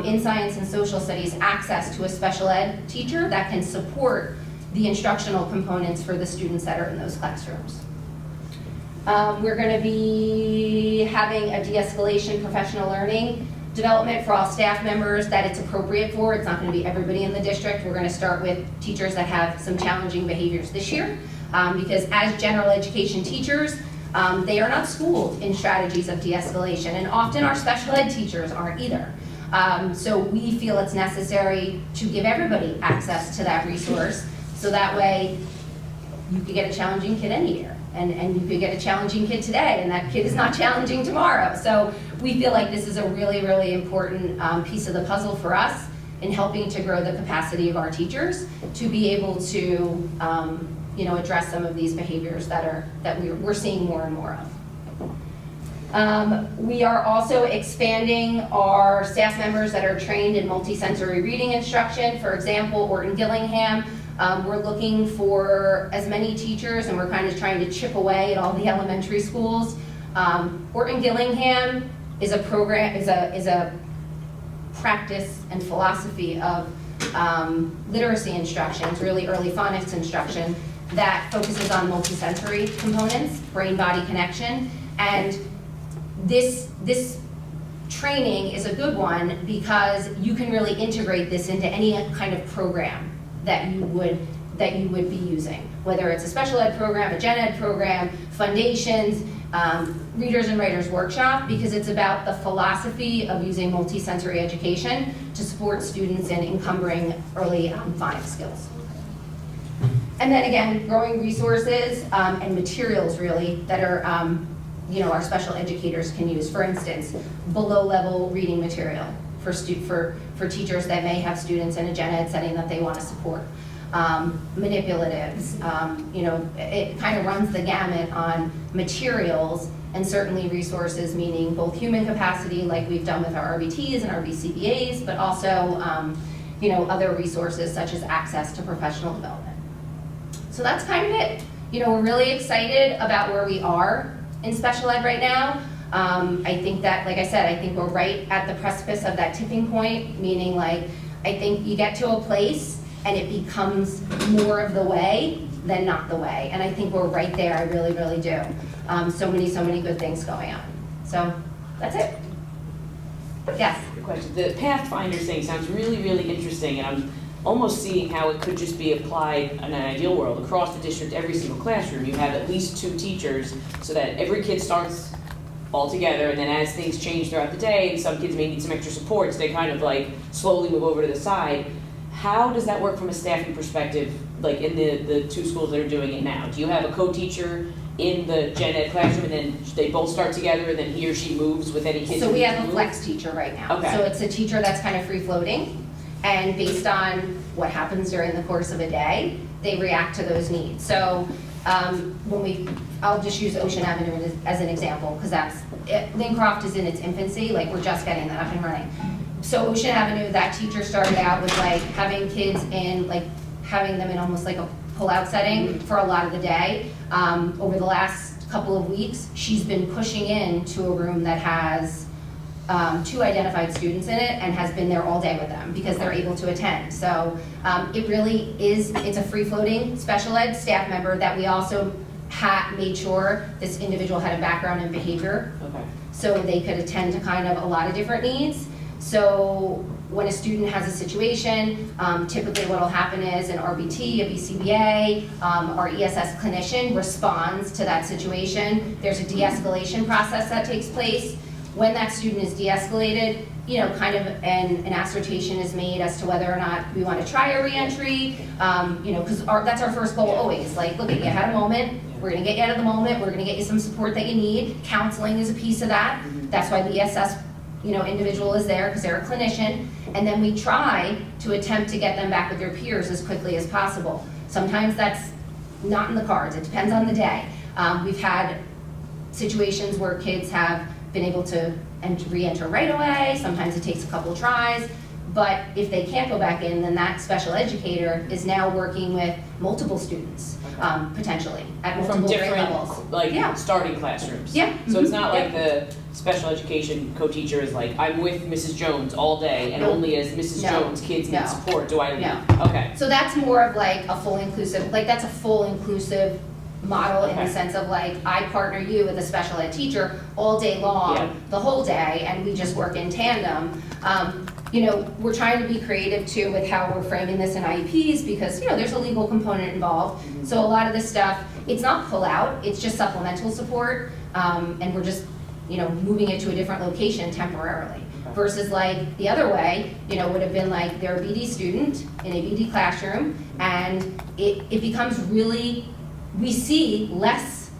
in science and social studies access to a special ed teacher that can support the instructional components for the students that are in those classrooms. We're going to be having a de-escalation professional learning development for all staff members that it's appropriate for. It's not going to be everybody in the district. We're going to start with teachers that have some challenging behaviors this year because as general education teachers, they are not schooled in strategies of de-escalation, and often our special ed teachers aren't either. So we feel it's necessary to give everybody access to that resource so that way you could get a challenging kid any year. And you could get a challenging kid today, and that kid is not challenging tomorrow. So we feel like this is a really, really important piece of the puzzle for us in helping to grow the capacity of our teachers to be able to, address some of these behaviors that we're seeing more and more of. We are also expanding our staff members that are trained in multisensory reading instruction. For example, Orton Gillingham, we're looking for as many teachers, and we're kind of trying to chip away at all the elementary schools. Orton Gillingham is a program, is a practice and philosophy of literacy instruction. It's really early phonics instruction that focuses on multisensory components, brain-body connection, and this training is a good one because you can really integrate this into any kind of program that you would be using, whether it's a special ed program, a gen ed program, foundations, readers and writers workshop, because it's about the philosophy of using multisensory education to support students in encumbering early phonics skills. And then again, growing resources and materials really that are our special educators can use. For instance, below-level reading material for teachers that may have students in a gen ed setting that they want to support. Manipulatives, it kind of runs the gamut on materials and certainly resources, meaning both human capacity, like we've done with our RBTs and our BCBAs, but also, other resources such as access to professional development. So that's kind of it. We're really excited about where we are in special ed right now. I think that, like I said, I think we're right at the precipice of that tipping point, meaning I think you get to a place and it becomes more of the way than not the way. And I think we're right there, I really, really do. So many good things going on. So that's it. Yes? Good question. The Pathfinder thing sounds really, really interesting, and I'm almost seeing how it could just be applied in an ideal world across the district, every single classroom. You have at least 2 teachers so that every kid starts all together, and then as things change throughout the day, and some kids may need some extra supports, they kind of slowly move over to the side. How does that work from a staffing perspective, in the 2 schools that are doing it now? Do you have a co-teacher in the gen ed classroom, and then they both start together, and then he or she moves with any kids? So we have a flex teacher right now. Okay. So it's a teacher that's kind of free-floating, and based on what happens during the course of a day, they react to those needs. So I'll just use Ocean Avenue as an example, because Lincroft is in its infancy, we're just getting that up and running. So Ocean Avenue, that teacher started out with having kids in, having them in almost like a pull-out setting for a lot of the day. Over the last couple of weeks, she's been pushing into a room that has 2 identified students in it and has been there all day with them because they're able to attend. So it really is, it's a free-floating special ed staff member that we also made sure this individual had a background in behavior. Okay. So they could attend to kind of a lot of different needs. So when a student has a situation, typically what will happen is an RBT, a BCBA, our ESS clinician responds to that situation. There's a de-escalation process that takes place. When that student is de-escalated, kind of an assertion is made as to whether or not we want to try a reentry, because that's our first goal always. Look, you had a moment, we're going to get you out of the moment, we're going to get you some support that you need. Counseling is a piece of that. That's why the ESS individual is there, because they're a clinician, and then we try to attempt to get them back with their peers as quickly as possible. Sometimes that's not in the cards, it depends on the day. We've had situations where kids have been able to re-enter right away, sometimes it takes a couple of tries, but if they can't go back in, then that special educator is now working with multiple students, potentially, at multiple From grade different, levels. starting classrooms. Yeah. So it's not like the special education co-teacher is I'm with Mrs. Jones all day, and No. only as Mrs. No. Jones kids No. need support do I leave. No. Okay. So that's more of a full inclusive, that's a full inclusive model in the Okay. sense of I partner you with a special ed teacher all day long, Yeah. the whole day, and we just work in tandem. We're trying to be creative too with how we're framing this in IEPs because, there's a legal component involved. Mm-hmm. So a lot of this stuff, it's not pull out, it's just supplemental support, and we're just, moving it to a different location temporarily. Okay. Versus the other way, would have been they're a BD student in a BD classroom, and it becomes really, we see less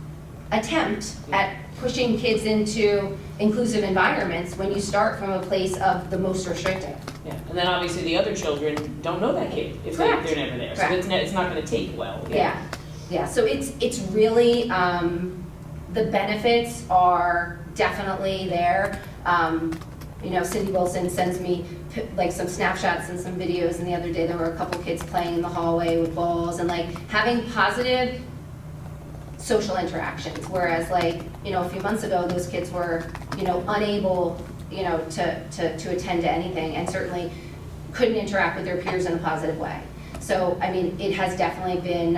attempt at pushing kids into inclusive environments when you start from a place of the most restrictive. Yeah, and then obviously the other children don't know that kid if they're Correct. never there. So Correct. it's not gonna take well. Yeah, so it's really, the benefits are definitely there. You know, Cindy Wilson sends me like some snapshots and some videos, and the other day there were a couple kids playing in the hallway with balls and like having positive social interactions, whereas like, you know, a few months ago, those kids were, you know, unable, you know, to attend to anything, and certainly couldn't interact with their peers in a positive way. So, I mean, it has definitely been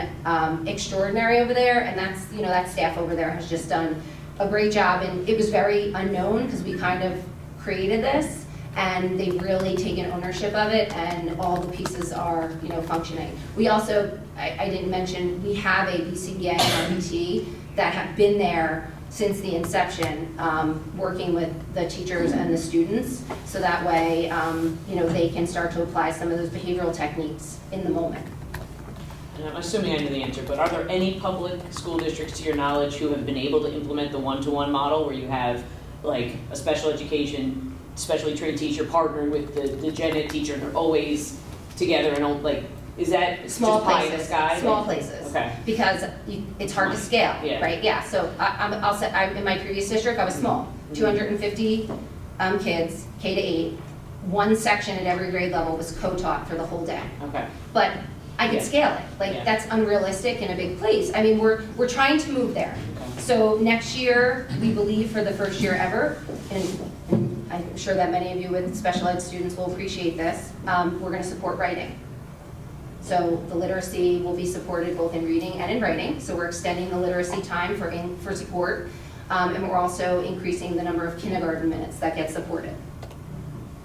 extraordinary over there, and that's, you know, that staff over there has just done a great job, and it was very unknown because we kind of created this, and they've really taken ownership of it, and all the pieces are, you know, functioning. We also, I didn't mention, we have a BCBA and RBT that have been there since the inception, working with the teachers and the students, so that way, you know, they can start to apply some of those behavioral techniques in the moment. And I'm assuming I know the answer, but are there any public school districts, to your knowledge, who have been able to implement the one-to-one model where you have like a special education, specially trained teacher partnered with the gen ed teacher, and they're always together and all, like, is that Small just pie in the places, sky? small places. Okay. Because it's hard to scale, Yeah. right? Yeah, so I'll say, in my previous district, I was small, 250 kids, K to 8. One section at every grade level was co-taught for the whole day. Okay. But I could Yeah. scale it, like, Yeah. that's unrealistic in a big place. I mean, we're trying to move there. Okay. So next year, we believe for the first year ever, and I'm sure that many of you with special ed students will appreciate this, we're gonna support writing. So the literacy will be supported both in reading and in writing, so we're extending the literacy time for support, and we're also increasing the number of kindergarten minutes that get supported.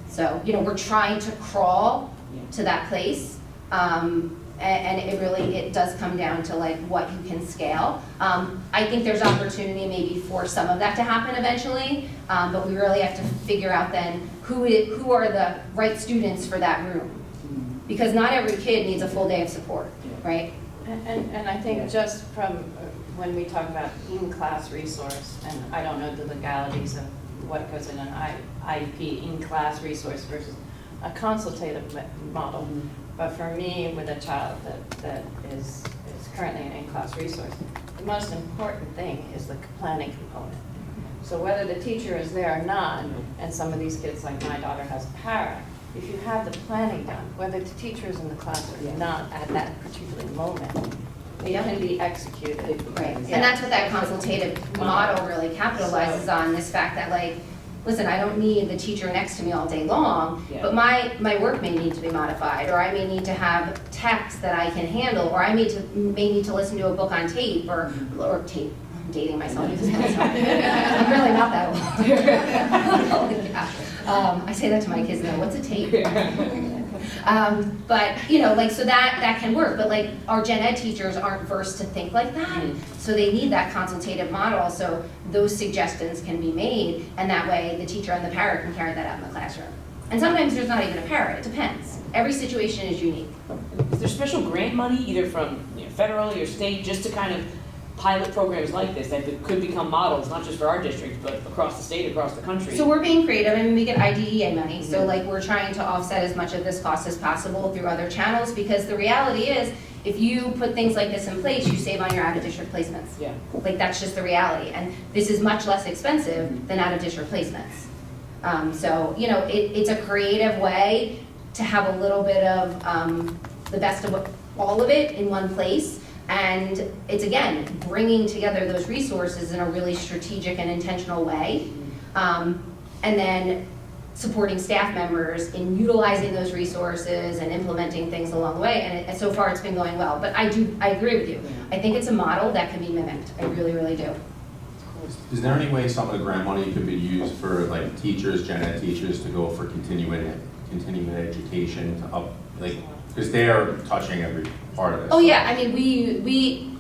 So, you know, we're trying to crawl to that place, and it does come down to like what you can scale. I think there's opportunity maybe for some of that to happen eventually, but we really have to figure out then who are the right students for that room. Because not every kid needs a full day of support, right? And I think just from when we talk about in-class resource, and I don't know the legalities of what goes in an IEP in-class resource versus a consultative model. But for me, with a child that is currently an in-class resource, the most important thing is the planning component. So whether the teacher is there or not, and some of these kids, like my daughter has a para, if you have the planning done, whether the teacher is in the class or not at that particular moment, it can be executed. Right, Yeah. and that's what that consultative model really capitalizes on, this fact that like, listen, I don't need the teacher next to me all day long, Yeah. but my work may need to be modified, or I may need to have text that I can handle, or I may need to listen to a book on tape, or tape. I'm dating myself. I'm really not that old. Yeah. I say that to my kids now, what's a tape? But, you know, like, so that can work, but like, our gen ed teachers aren't versed to think like that, so they need that consultative model, so those suggestions can be made, and that way the teacher and the parent can carry that out in the classroom. And sometimes there's not even a parent, it depends. Every situation is unique. Is there special grant money, either from federally or state, just to kind of pilot programs like this that could become models, not just for our district, but across the state, across the country? So we're being creative, I mean, we get IDEA money, so like, we're trying to offset as much of this cost as possible through other channels, because the reality is, if you put things like this in place, you save on your out-of-district placements. Yeah. Like, that's just the reality, and this is much less expensive than out-of-district placements. So, you know, it's a creative way to have a little bit of the best of all of it in one place, and it's, again, bringing together those resources in a really strategic and intentional way, and then supporting staff members in utilizing those resources and implementing things along the way, and so far it's been going well. But I agree with you. I think it's a model that can be mimicked. I really, really do. Is there any way some of the grant money could be used for like teachers, gen ed teachers, to go for continuing education to up, like, because they are touching every part of this? Oh yeah, I mean,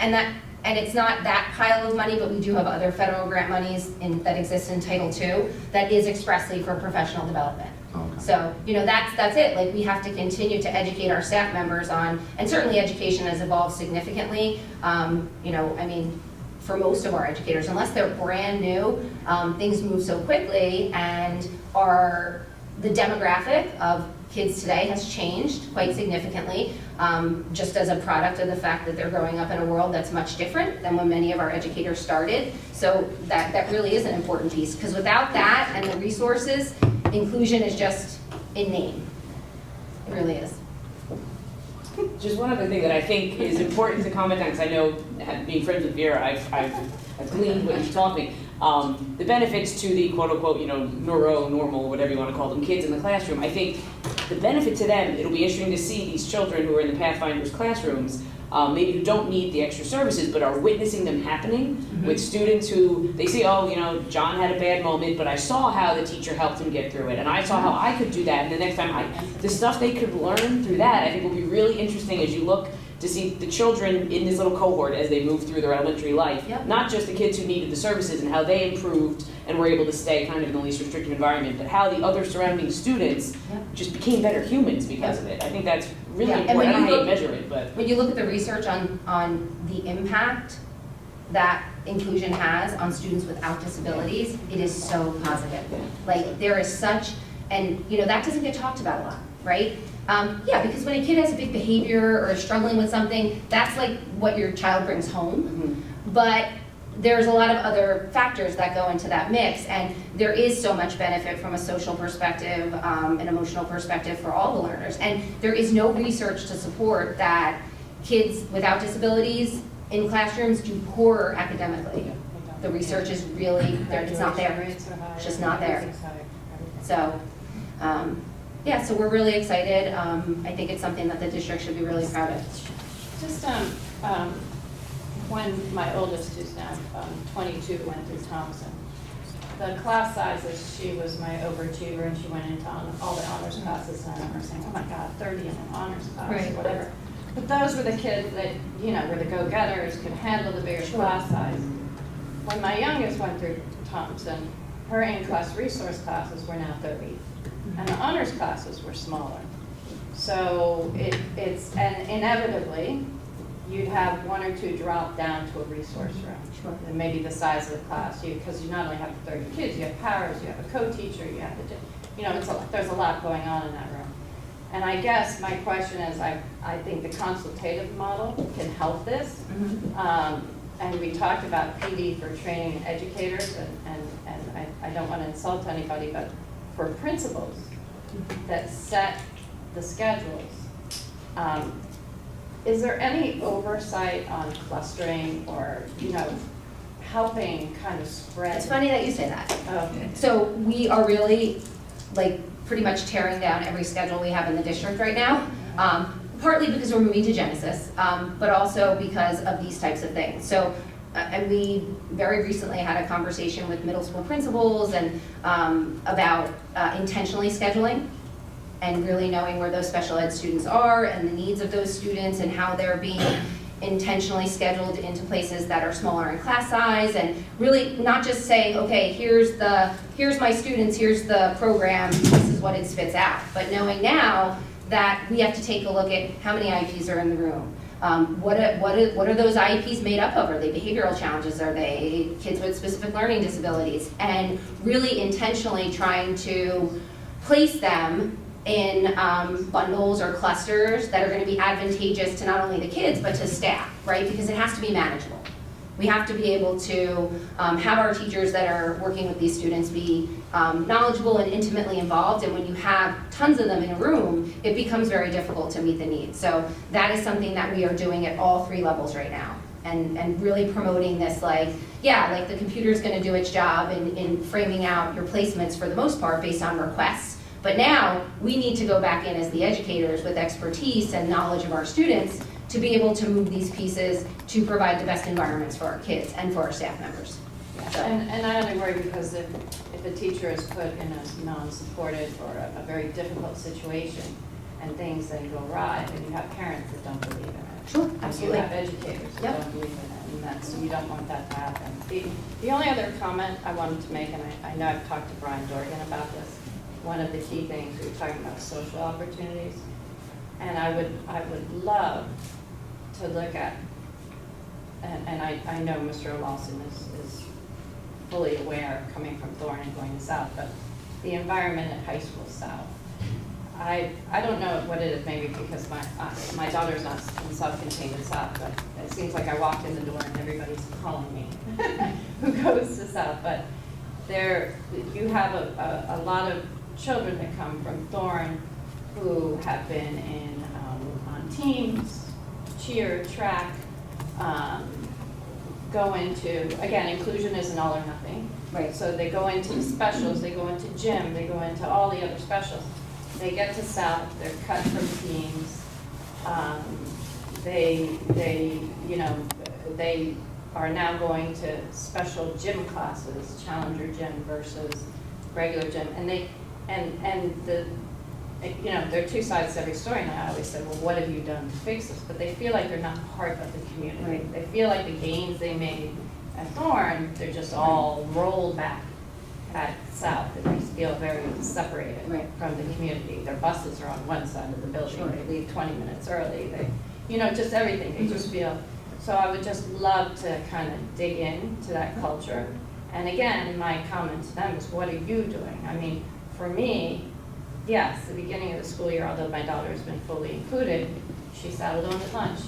and it's not that pile of money, but we do have other federal grant monies that exist in Title II that is expressly for professional development. Okay. So, you know, that's it. Like, we have to continue to educate our staff members on, and certainly education has evolved significantly. You know, I mean, for most of our educators, unless they're brand new, things move so quickly, and the demographic of kids today has changed quite significantly, just as a product of the fact that they're growing up in a world that's much different than when many of our educators started. So that really is an important piece, because without that and the resources, inclusion is just in name. It really is. Just one other thing that I think is important to comment on, because I know, being friends with Vera, I've gleaned what you've taught me. The benefits to the quote-unquote, normal, whatever you want to call them, kids in the classroom. I think the benefit to them, it'll be interesting to see these children who are in the Pathfinders classrooms, maybe who don't need the extra services, but are witnessing them happening with students who, they say, John had a bad moment, but I saw how the teacher helped him get through it, and I saw how I could do that, and the next time the stuff they could learn through that, I think will be really interesting as you look to see the children in this little cohort as they move through their elementary life. Yep. Not just the kids who needed the services and how they improved and were able to stay kind of in the least restrictive environment, but how the other surrounding students just became better humans because of it. I think that's really Yeah, and important. I when don't know you how you measure it, but. When you look at the research on the impact that inclusion has on students without disabilities, it is so positive. Like, there is such, and that doesn't get talked about a lot, right? Because when a kid has a big behavior or is struggling with something, that's like what your child brings home. But there's a lot of other factors that go into that mix, and there is so much benefit from a social perspective, an emotional perspective for all the learners. And there is no research to support that kids without disabilities in classrooms do poorer academically. The research is really, it's not there. It's just not there. So, so we're really excited. I think it's something that the district should be really proud of. Just when my oldest, who's now 22, went through Thompson, the class sizes, she was my overachiever, and she went into all the honors classes, and I remember saying, oh my God, 30 in an honors class, Right. or whatever. But those were the kids that, were the go-getters, could handle the bigger class size. When my youngest went through Thompson, her in-class resource classes were now 30, and the honors classes were smaller. So and inevitably, you'd have one or two drop down to a resource room. Sure. And maybe the size of the class, because you not only have 30 kids, you have paras, you have a co-teacher, you have there's a lot going on in that room. And I guess my question is, I think the consultative model can help this. And we talked about PD for training educators, and I don't want to insult anybody, but for principals that set the schedules, is there any oversight on clustering or, helping kind of spread? It's funny that you say that. Okay. So we are really, pretty much tearing down every schedule we have in the district right now. Partly because we're moving to Genesis, but also because of these types of things. So, and we very recently had a conversation with middle school principals and about intentionally scheduling and really knowing where those special ed students are and the needs of those students and how they're being intentionally scheduled into places that are smaller in class size, and really not just saying, okay, here's my students, here's the program, this is what it spits out, but knowing now that we have to take a look at how many IEPs are in the room. What are those IEPs made up of? Are they behavioral challenges? Are they kids with specific learning disabilities? And really intentionally trying to place them in bundles or clusters that are going to be advantageous to not only the kids, but to staff, right? Because it has to be manageable. We have to be able to have our teachers that are working with these students be knowledgeable and intimately involved, and when you have tons of them in a room, it becomes very difficult to meet the needs. So that is something that we are doing at all 3 levels right now, and really promoting this the computer's going to do its job in framing out your placements for the most part based on requests. But now we need to go back in as the educators with expertise and knowledge of our students to be able to move these pieces to provide the best environments for our kids and for our staff members. So. And I only worry because if a teacher is put in a non-supported or a very difficult situation and things then go awry, then you have parents that don't believe in it. Sure, and absolutely. you have educators that don't believe in it, and you don't want that to happen. The only other comment I wanted to make, and I know I've talked to Brian Dorgan about this, one of the key things we were talking about social opportunities, and I would love to look at, and and I know Mr. Lawson is fully aware, coming from Thorne and going to South, but the environment at high school South, I don't know what it is, maybe because my daughter's not in self-contained in South, but it seems like I walked in the door and everybody's calling me who goes to South, but you have a lot of children that come from Thorne who have been on teams, cheer, track, go into, again, inclusion isn't all or nothing. Right. So they go into the specials, they go into gym, they go into all the other specials. They get to South, they're cut from teams. They are now going to special gym classes, challenger gym versus regular gym. And there are two sides to every story, and I always say, well, what have you done to fix this? But they feel like they're not part of the community. Right. They feel like the gains they made at Thorne, they're just all rolled back at South, and they feel very separated Right. from the community. Their buses are on one side of the building, Sure. they leave 20 minutes early, just everything, they just feel. So I would just love to kind of dig into that culture. And again, my comment to them is, what are you doing? I mean, for me, yes, the beginning of the school year, although my daughter has been fully included, she saddled on at lunch,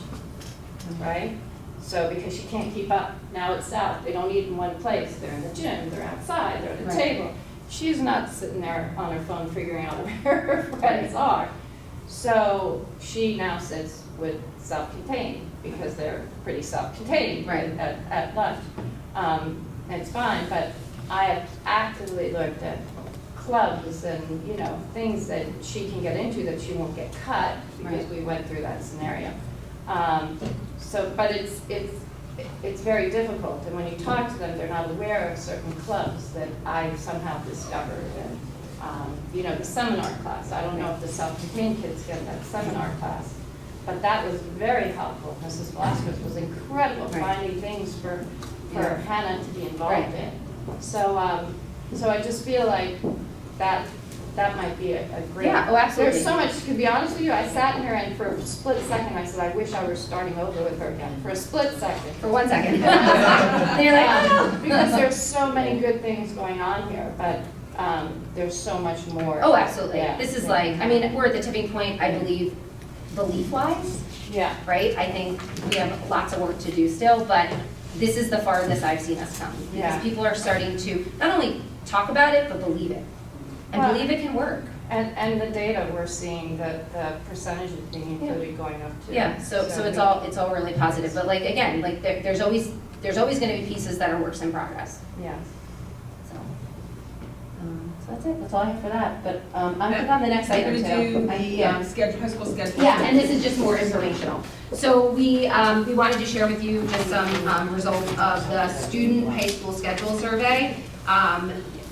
right? So because she can't keep up, now it's South, they don't eat in one place, they're in the gym, they're outside, they're at the Right. table. She's not sitting there on her phone figuring out where her friends are. So she now sits with self-contained, because they're pretty self-contained Right. at lunch. It's fine, but I have actively looked at clubs and, things that she can get into that she won't get cut, because we went through that scenario. But it's very difficult, and when you talk to them, they're not aware of certain clubs that I somehow discovered. And the seminar class, I don't know if the self-contained kids get that seminar class, but that was very helpful. Mrs. Velasquez was incredible, Right. finding things for Yeah. Hannah to be involved Right. in. So I just feel like that might be a great. Yeah, oh, absolutely. There's so much, to be honest with you, I sat in here and for a split second, I said, I wish I were starting over with her again, for a split second. For 1 second. Then you're like, oh. Because there's so many good things going on here, but there's so much more. Oh, absolutely. Yeah. This is like, we're at the tipping point, I believe, belief-wise, Yeah, right? I think we have lots of work to do still, but this is the farthest I've seen us come. Yeah. Because people are starting to not only talk about it, but believe it. And Well, believe it can work. and the data we're seeing, the percentages being included going up too. Yeah, so it's all really positive. But again, there's always gonna be pieces that are works in progress. Yeah. So that's it. That's all I have for that. But I'm put on the next item too. We're gonna do Yeah. the schedule, high school schedule. Yeah, and this is just more informational. So we wanted to share with you just some results of the student high school schedule survey.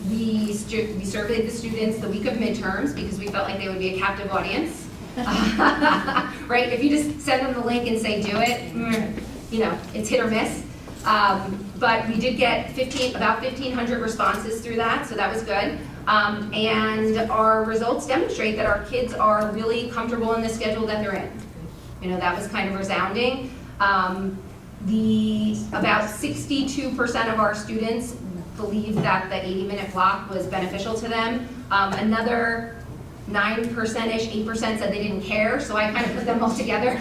We surveyed the students the week of midterms because we felt like they would be a captive audience. Right, if you just send them the link and say do it, it's hit or miss. But we did get about 1,500 responses through that, so that was good. And our results demonstrate that our kids are really comfortable in the schedule that they're in. That was kind of resounding. About 62% of our students believed that the 80-minute block was beneficial to them. Another 9%-ish, 8% said they didn't care, so I kind of put them all together.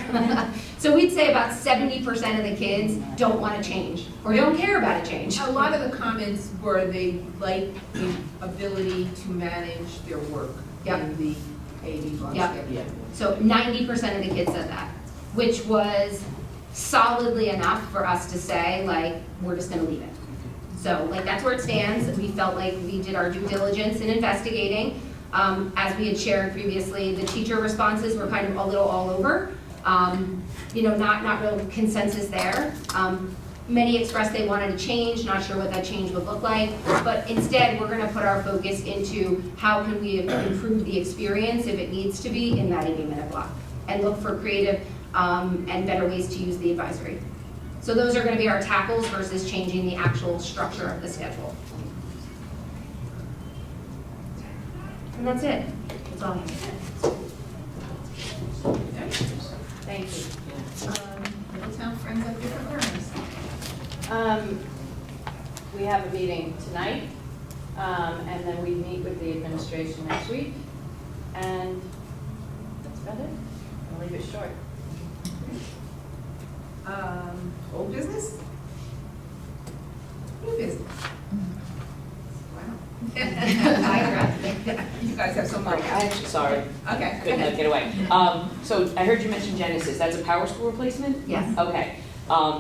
So we'd say about 70% of the kids don't want to change, or don't care about a change. A lot of the comments were they like the ability to manage their work Yep. in the 80 block Yep. schedule. So 90% of the kids said that, which was solidly enough for us to say, we're just gonna leave it. So, that's where it stands. We felt like we did our due diligence in investigating. As we had shared previously, the teacher responses were kind of a little all over. Not real consensus there. Many expressed they wanted to change, not sure what that change would look like. But instead, we're gonna put our focus into how can we improve the experience, if it needs to be, in that 80-minute block. And look for creative and better ways to use the advisory. So those are gonna be our tackles versus changing the actual structure of the schedule. And that's it. That's all I have. Thank you. Middletown Friends of Different Learners. We have a meeting tonight, and then we meet with the administration next week, and that's about it. I'll leave it short. Old business? New business? Wow. You guys have some money. Sorry, Okay. couldn't let it get away. So I heard you mention Genesis, that's a power school replacement? Yes. Okay,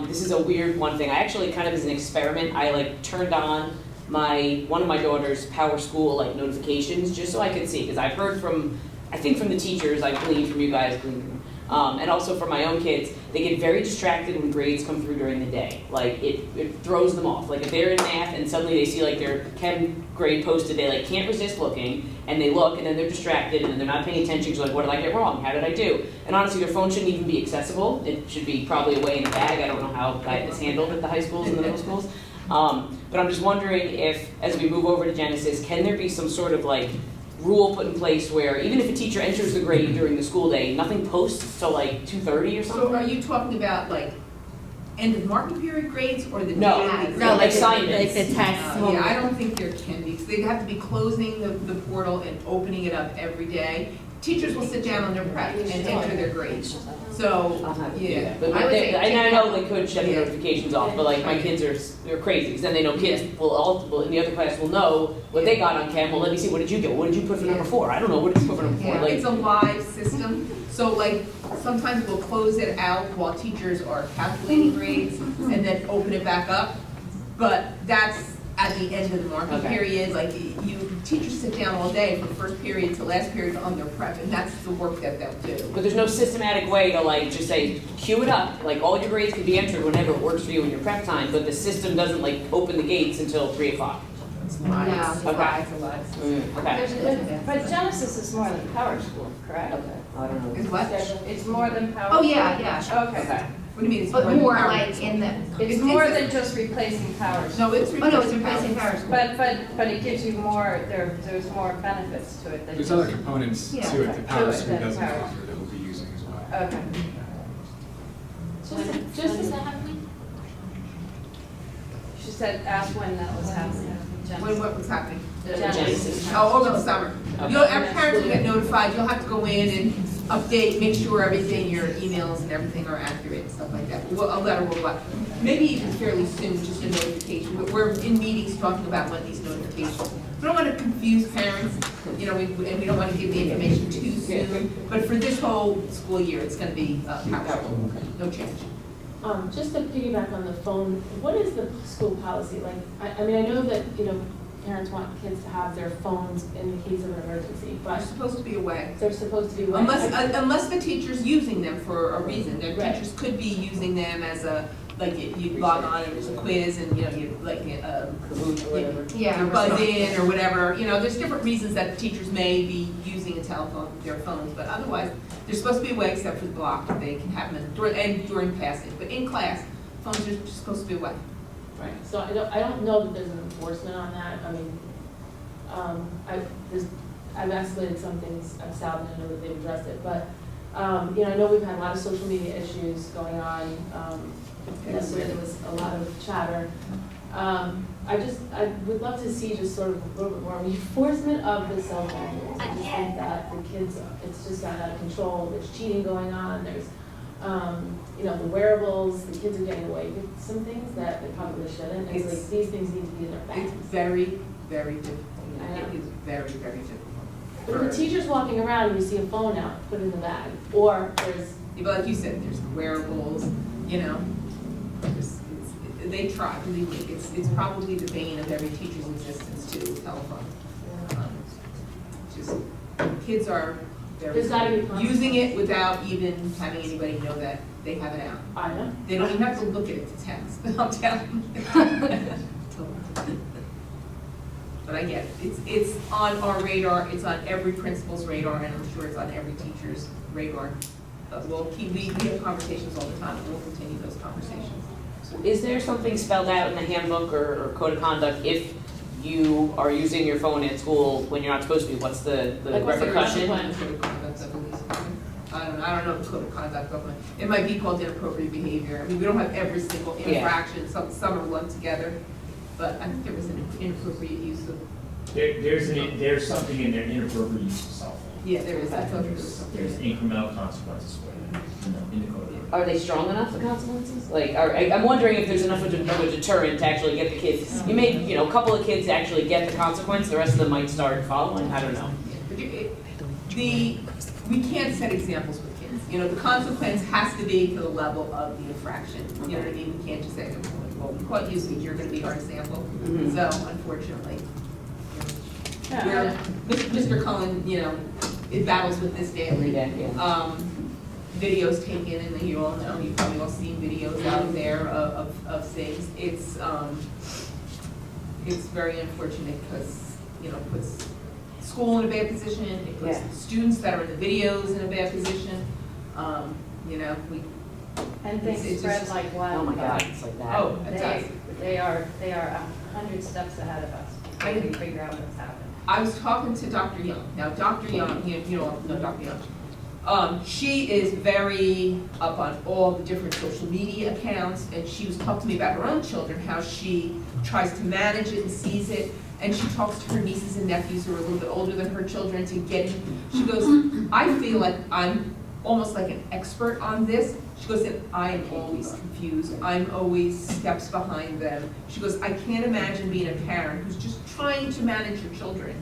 this is a weird one thing. I actually kind of as an experiment, I like turned on one of my daughter's power school like notifications just so I could see, because I've heard from, I think from the teachers, I gleaned from you guys, and also from my own kids, they get very distracted when grades come through during the day. Like it throws them off. Like if they're in math and suddenly they see like their chem grade posted, they like can't resist looking, and they look and then they're distracted and they're not paying attention. So like, what did I get wrong? How did I do? And honestly, their phone shouldn't even be accessible. It should be probably away in the bag. I don't know how that is handled at the high schools and the middle schools. But I'm just wondering if, as we move over to Genesis, can there be some sort of like rule put in place where even if a teacher enters the grade during the school day, nothing posts till like 2:30 or something? So are you talking about like end of marking period grades or the No. daily grades? No, like assignments. Like the tests. Yeah, I don't think there can be, because they have to be closing the portal and opening it up every day. Teachers will sit down on their prep and enter their grades. So, yeah. But I would say I know they could shut the Yeah. notifications off, but like my kids they're crazy, because then they know kids will in the other class will know what they got on chem. Well, let me see, what did you get? What did you put for number 4? I don't know, what did you put for number 4? Yeah, Like, it's a live system, so like, sometimes we'll close it out while teachers are calculating grades and then open it back up. But that's at the end of the marking Okay. period, like, teachers sit down all day from first period to last period on their prep, and that's the work that they'll do. but there's no systematic way to like just say, cue it up, like all your grades can be entered whenever it works for you in your prep time, but the system doesn't like open the gates until 3 o'clock. It's live. No, it's Okay. live. Okay. But Genesis is more than Power School, correct? Okay, I don't know. Is what? It's more than Power. Oh, yeah, School? yeah. Okay. Okay. What do you mean it's But than more Power? like in the, It's more than just replacing Power School. No, it's oh no, it's replacing replacing Power. Power School. But it gives you more, there's more benefits to it than There's just. other components Yeah. to it that Power To it School that doesn't Power- offer that we'll be using as well. Okay. Just is that happening? She said, ask when that was happening. What was happening? Genesis. Oh, over the summer. Okay. Your parents will get notified, you'll have to go in and update, make sure everything, your emails and everything are accurate and stuff like that. Well, a letter will go out, maybe even fairly soon, just a notification, but we're in meetings talking about when these notifications. We don't want to confuse parents, you know, and we don't want to give the information too soon, but for this whole school year, it's gonna be, Power School. No change. Just to piggyback on the phone, what is the school policy? Like, I mean, I know that, you know, parents want kids to have their phones in the case of an emergency, They're but supposed to be away. they're supposed to be. away. Unless the teacher's using them for a reason. The Right. teachers could be using them as a, like, you log on and there's a quiz and, you know, you, like, Kahoot or whatever. yeah. you buzz in or whatever. You know, there's different reasons that teachers may be using a telephone, their phones, but otherwise, they're supposed to be away except for the block. They can have them during passing. But in class, phones are just supposed to be away. Right, so I don't know that there's an enforcement on that, I mean, I've escalated some things of Sal, and I know that they've addressed it, but, you know, I know we've had a lot of social media issues going on, yesterday there was a lot of chatter. I would love to see just sort of a little bit more enforcement of the cell phone rules. I just think that the kids, it's just gotten out of control, there's cheating going on, there's, you know, the wearables, the kids are getting away with some things that they probably shouldn't, and it's like, these things need to be in their It's bags. very, very difficult. I know. It is very, very difficult. But if the teacher's walking around and you see a phone out, put it in the bag, or there's, But like you said, there's wearables, you know, they try, believe me, it's probably the bane of every teacher's existence too, telephone. Just, kids are There's gotta be very, using it without even having anybody know that they have it out. I know. They don't even have to look at it to text, I'll tell them. But I get it, it's on our radar, it's on every principal's radar, and I'm sure it's on every teacher's radar. But we have conversations all the time, and we'll continue those conversations. Is there something spelled out in the handbook or code of conduct if you are using your phone at school when you're not supposed to be? What's the Like, what's the repercussion? consequence? I don't know, I don't know the code of conduct of it. It might be called inappropriate behavior. I mean, we don't have every single Yeah. infraction, some are lumped together. But I think there was an inappropriate use of, There's something in there, inappropriate use of cell phone. yeah, there is, I thought there was something. There's incremental consequences for that, in the code. Are they strong enough, the consequences? Like, I'm wondering if there's enough of a deterrent to actually get the kids. You may, you know, a couple of kids actually get the consequence, the rest of them might start following, I don't know. But we can't set examples with kids. You know, the consequence has to be to the level of the infraction. You know what I mean? We can't just say, well, we caught you, so you're gonna be our example. Mhm. So unfortunately, Yeah, Mr. Cullen, you know, it battles with this Every daily. day, yeah. Videos taken, and you all know, you've probably all seen videos out there of things. It's very unfortunate because, you know, it puts school in a bad position, it puts Yeah. students that are in the videos in a bad position. You know, and things It's spread just- like Oh wildfire. my God, it's like that. oh, it does. They are 100 steps ahead of us. I We didn't- figure out what's happening. I was talking to Dr. Young. Now, Dr. Young, you know Dr. Young. She is very up on all the different social media accounts, and she was talking to me about her own children, how she tries to manage it and sees it, and she talks to her nieces and nephews who are a little bit older than her children to get in. She goes, I feel like I'm almost like an expert on this. She goes, and I am always confused. I'm always steps behind them. She goes, I can't imagine being a parent who's just trying to manage your children.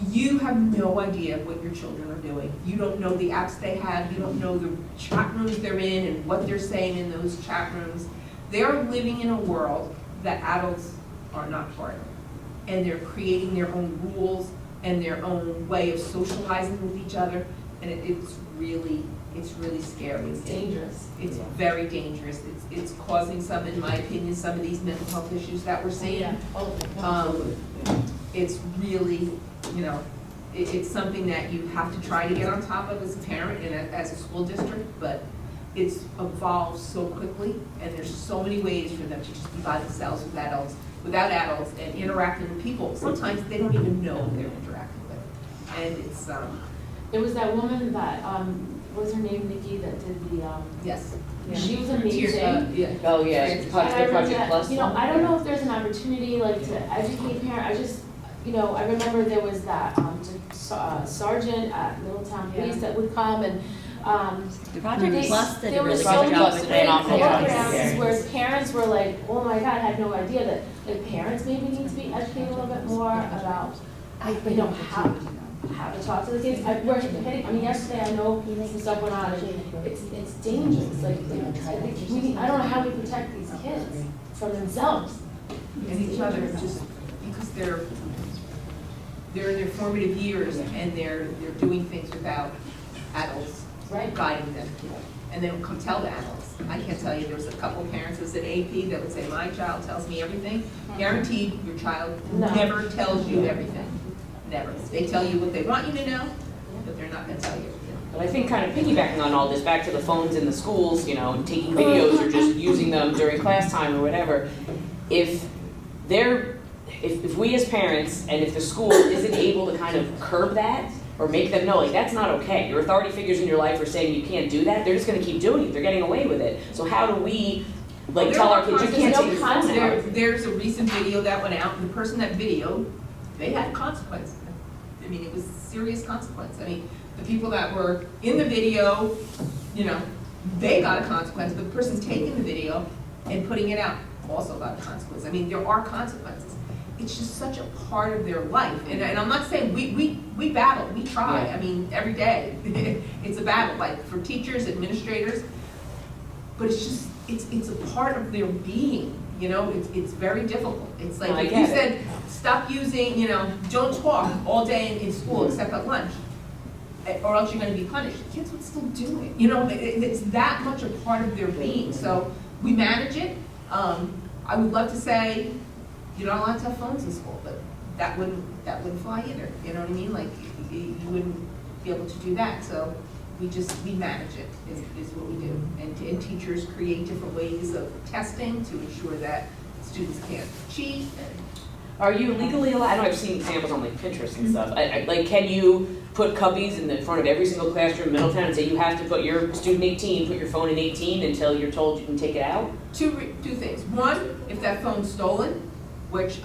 You have no idea what your children are doing. You don't know the apps they have. You don't know the chat rooms they're in and what they're saying in those chat rooms. They're living in a world that adults are not part of. And they're creating their own rules and their own way of socializing with each other. And it's really scary. It's dangerous. It's very dangerous. It's causing some, in my opinion, some of these mental health issues that we're seeing. It's really, you know, it's something that you have to try to get on top of as a parent and as a school district, but it's evolved so quickly, and there's so many ways for them to just be by themselves without adults, and interacting with people. Sometimes they don't even know who they're interacting with, and it's, There was that woman that, what was her name, Nikki, that did the, yes. she was Tears, amazing. yeah. Oh, yeah, And I the remember Project that, Plus. you know, I don't know if there's an opportunity like to educate parents. I just, you know, I remember there was that sergeant at Middletown Police that would come and, Project Plus did a there were really so good many job great with an awful lot of programs parents. where parents were like, oh my God, I had no idea that parents maybe need to be educated a little bit more about, they don't have to talk to the kids. Yesterday I know some stuff went on, and it's dangerous, like, I don't know how we protect these kids from themselves. And each other, just because they're in their formative years and they're doing things without adults guiding them. And they don't come tell the adults. I can't tell you, there was a couple parents that was at AP that would say, my child tells me everything. Guaranteed, your child never tells you everything. Never. They tell you what they want you to know, but they're not gonna tell you. But I think kind of piggybacking on all this, back to the phones in the schools, you know, taking videos or just using them during class time or whatever, if we as parents and if the school isn't able to kind of curb that or make them know, like, that's not okay. Your authority figures in your life are saying you can't do that, they're just gonna keep doing it. They're getting away with it. So how do we, like, Well, tell there our kids, you are can't no take your phone concept. out? There's a recent video that went out, and the person that videoed, they had consequences. I mean, it was serious consequence. I mean, the people that were in the video, you know, they got a consequence, but the person taking the video and putting it out also got a consequence. I mean, there are consequences. It's just such a part of their life. And I'm not saying, we battle, we try. Yeah. I mean, every day, it's a battle, like for teachers, administrators, but it's just, it's a part of their being, you know, it's very difficult. It's No, I like, if get you it. said, stop using, you know, don't talk all day in school except at lunch, or else you're gonna be punished, kids would still do it. You know, it's that much a part of their being, so we manage it. I would love to say, you're not allowed to have phones in school, but that wouldn't fly either, you know what I mean? Like, you wouldn't be able to do that, so we manage it, is what we do. And teachers create different ways of testing to ensure that students can't cheat. Are you legally allowed, I know I've seen examples on like Pinterest and stuff, like, can you put cubbies in the front of every single classroom in Middletown and say you have to put your student 18, put your phone in 18 until you're told you can take it out? Two things. One, if that phone's stolen, which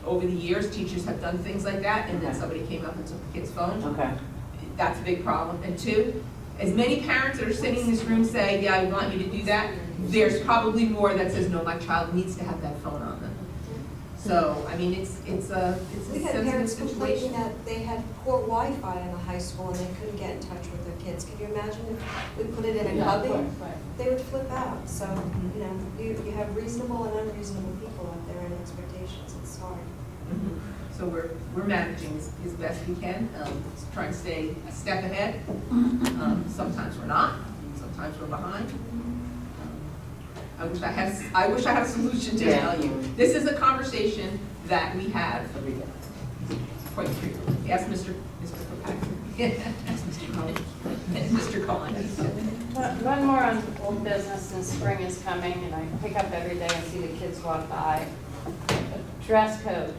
over the years, teachers have done things like that, and then Okay. somebody came up and took the kid's phone. Okay. That's a big problem. And two, as many parents that are sitting in this room say, yeah, I want you to do that, there's probably more that says, no, my child needs to have that phone on them. So, I mean, it's a We had sensitive parents complaining situation. that they had poor Wi-Fi in the high school and they couldn't get in touch with their kids. Can you imagine if we put it in a Yeah, cubby? right. They would flip out. So, you know, you have reasonable and unreasonable people out there and expectations. It's hard. Mhm. So we're managing as best we can, trying to stay a step ahead. Sometimes we're not, sometimes we're behind. I wish I had a solution to tell you. This is a conversation that we have quite frequently. Ask Mr. Kirkpatrick. Ask Mr. Cohen. And Mr. Cohen. One more on old business, and spring is coming, and I pick up every day and see the kids walk by. Dress code.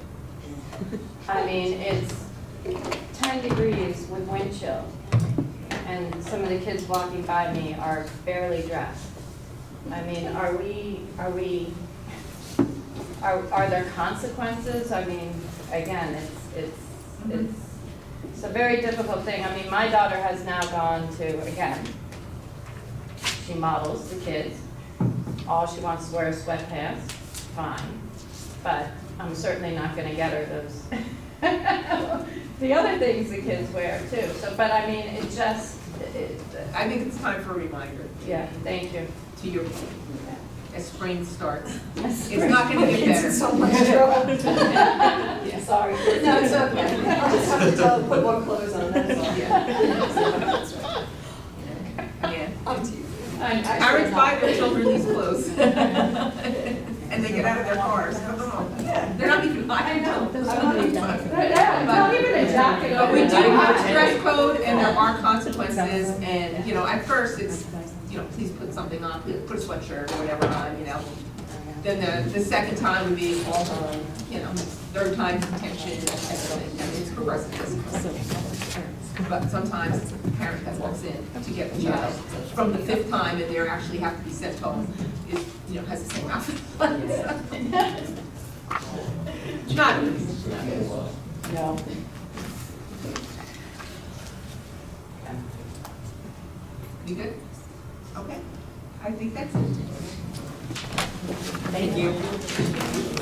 I mean, it's 10 degrees with wind chill, and some of the kids walking by me are barely dressed. I mean, are there consequences? I mean, again, it's a very difficult thing. I mean, my daughter has now gone to, again, she models the kids. All she wants to wear is sweatpants, fine. But I'm certainly not gonna get her those, the other things the kids wear too. So, but I mean, it just, I think it's time for a reminder. yeah, thank you. To your point, as spring starts, it's not gonna get better. So much trouble. Sorry. No, it's okay. I'll just have to tell them, put more clothes on, that's all. Yeah. Yeah. I'm teasing. Parents buy their children these clothes. And they get out of their cars. They're not even buying them. Yeah, not even a jacket. But we do have a dress code and there are consequences and, you know, at first it's, you know, please put something on, put a sweatshirt or whatever on, you know. Then the second time would be all, you know, third time's detention and it's progressive. But sometimes the parent that walks in to get the child from the fifth time and they actually have to be sent home is, you know, has the same outfit. Not. No. You good? Okay. I think that's it. Thank you.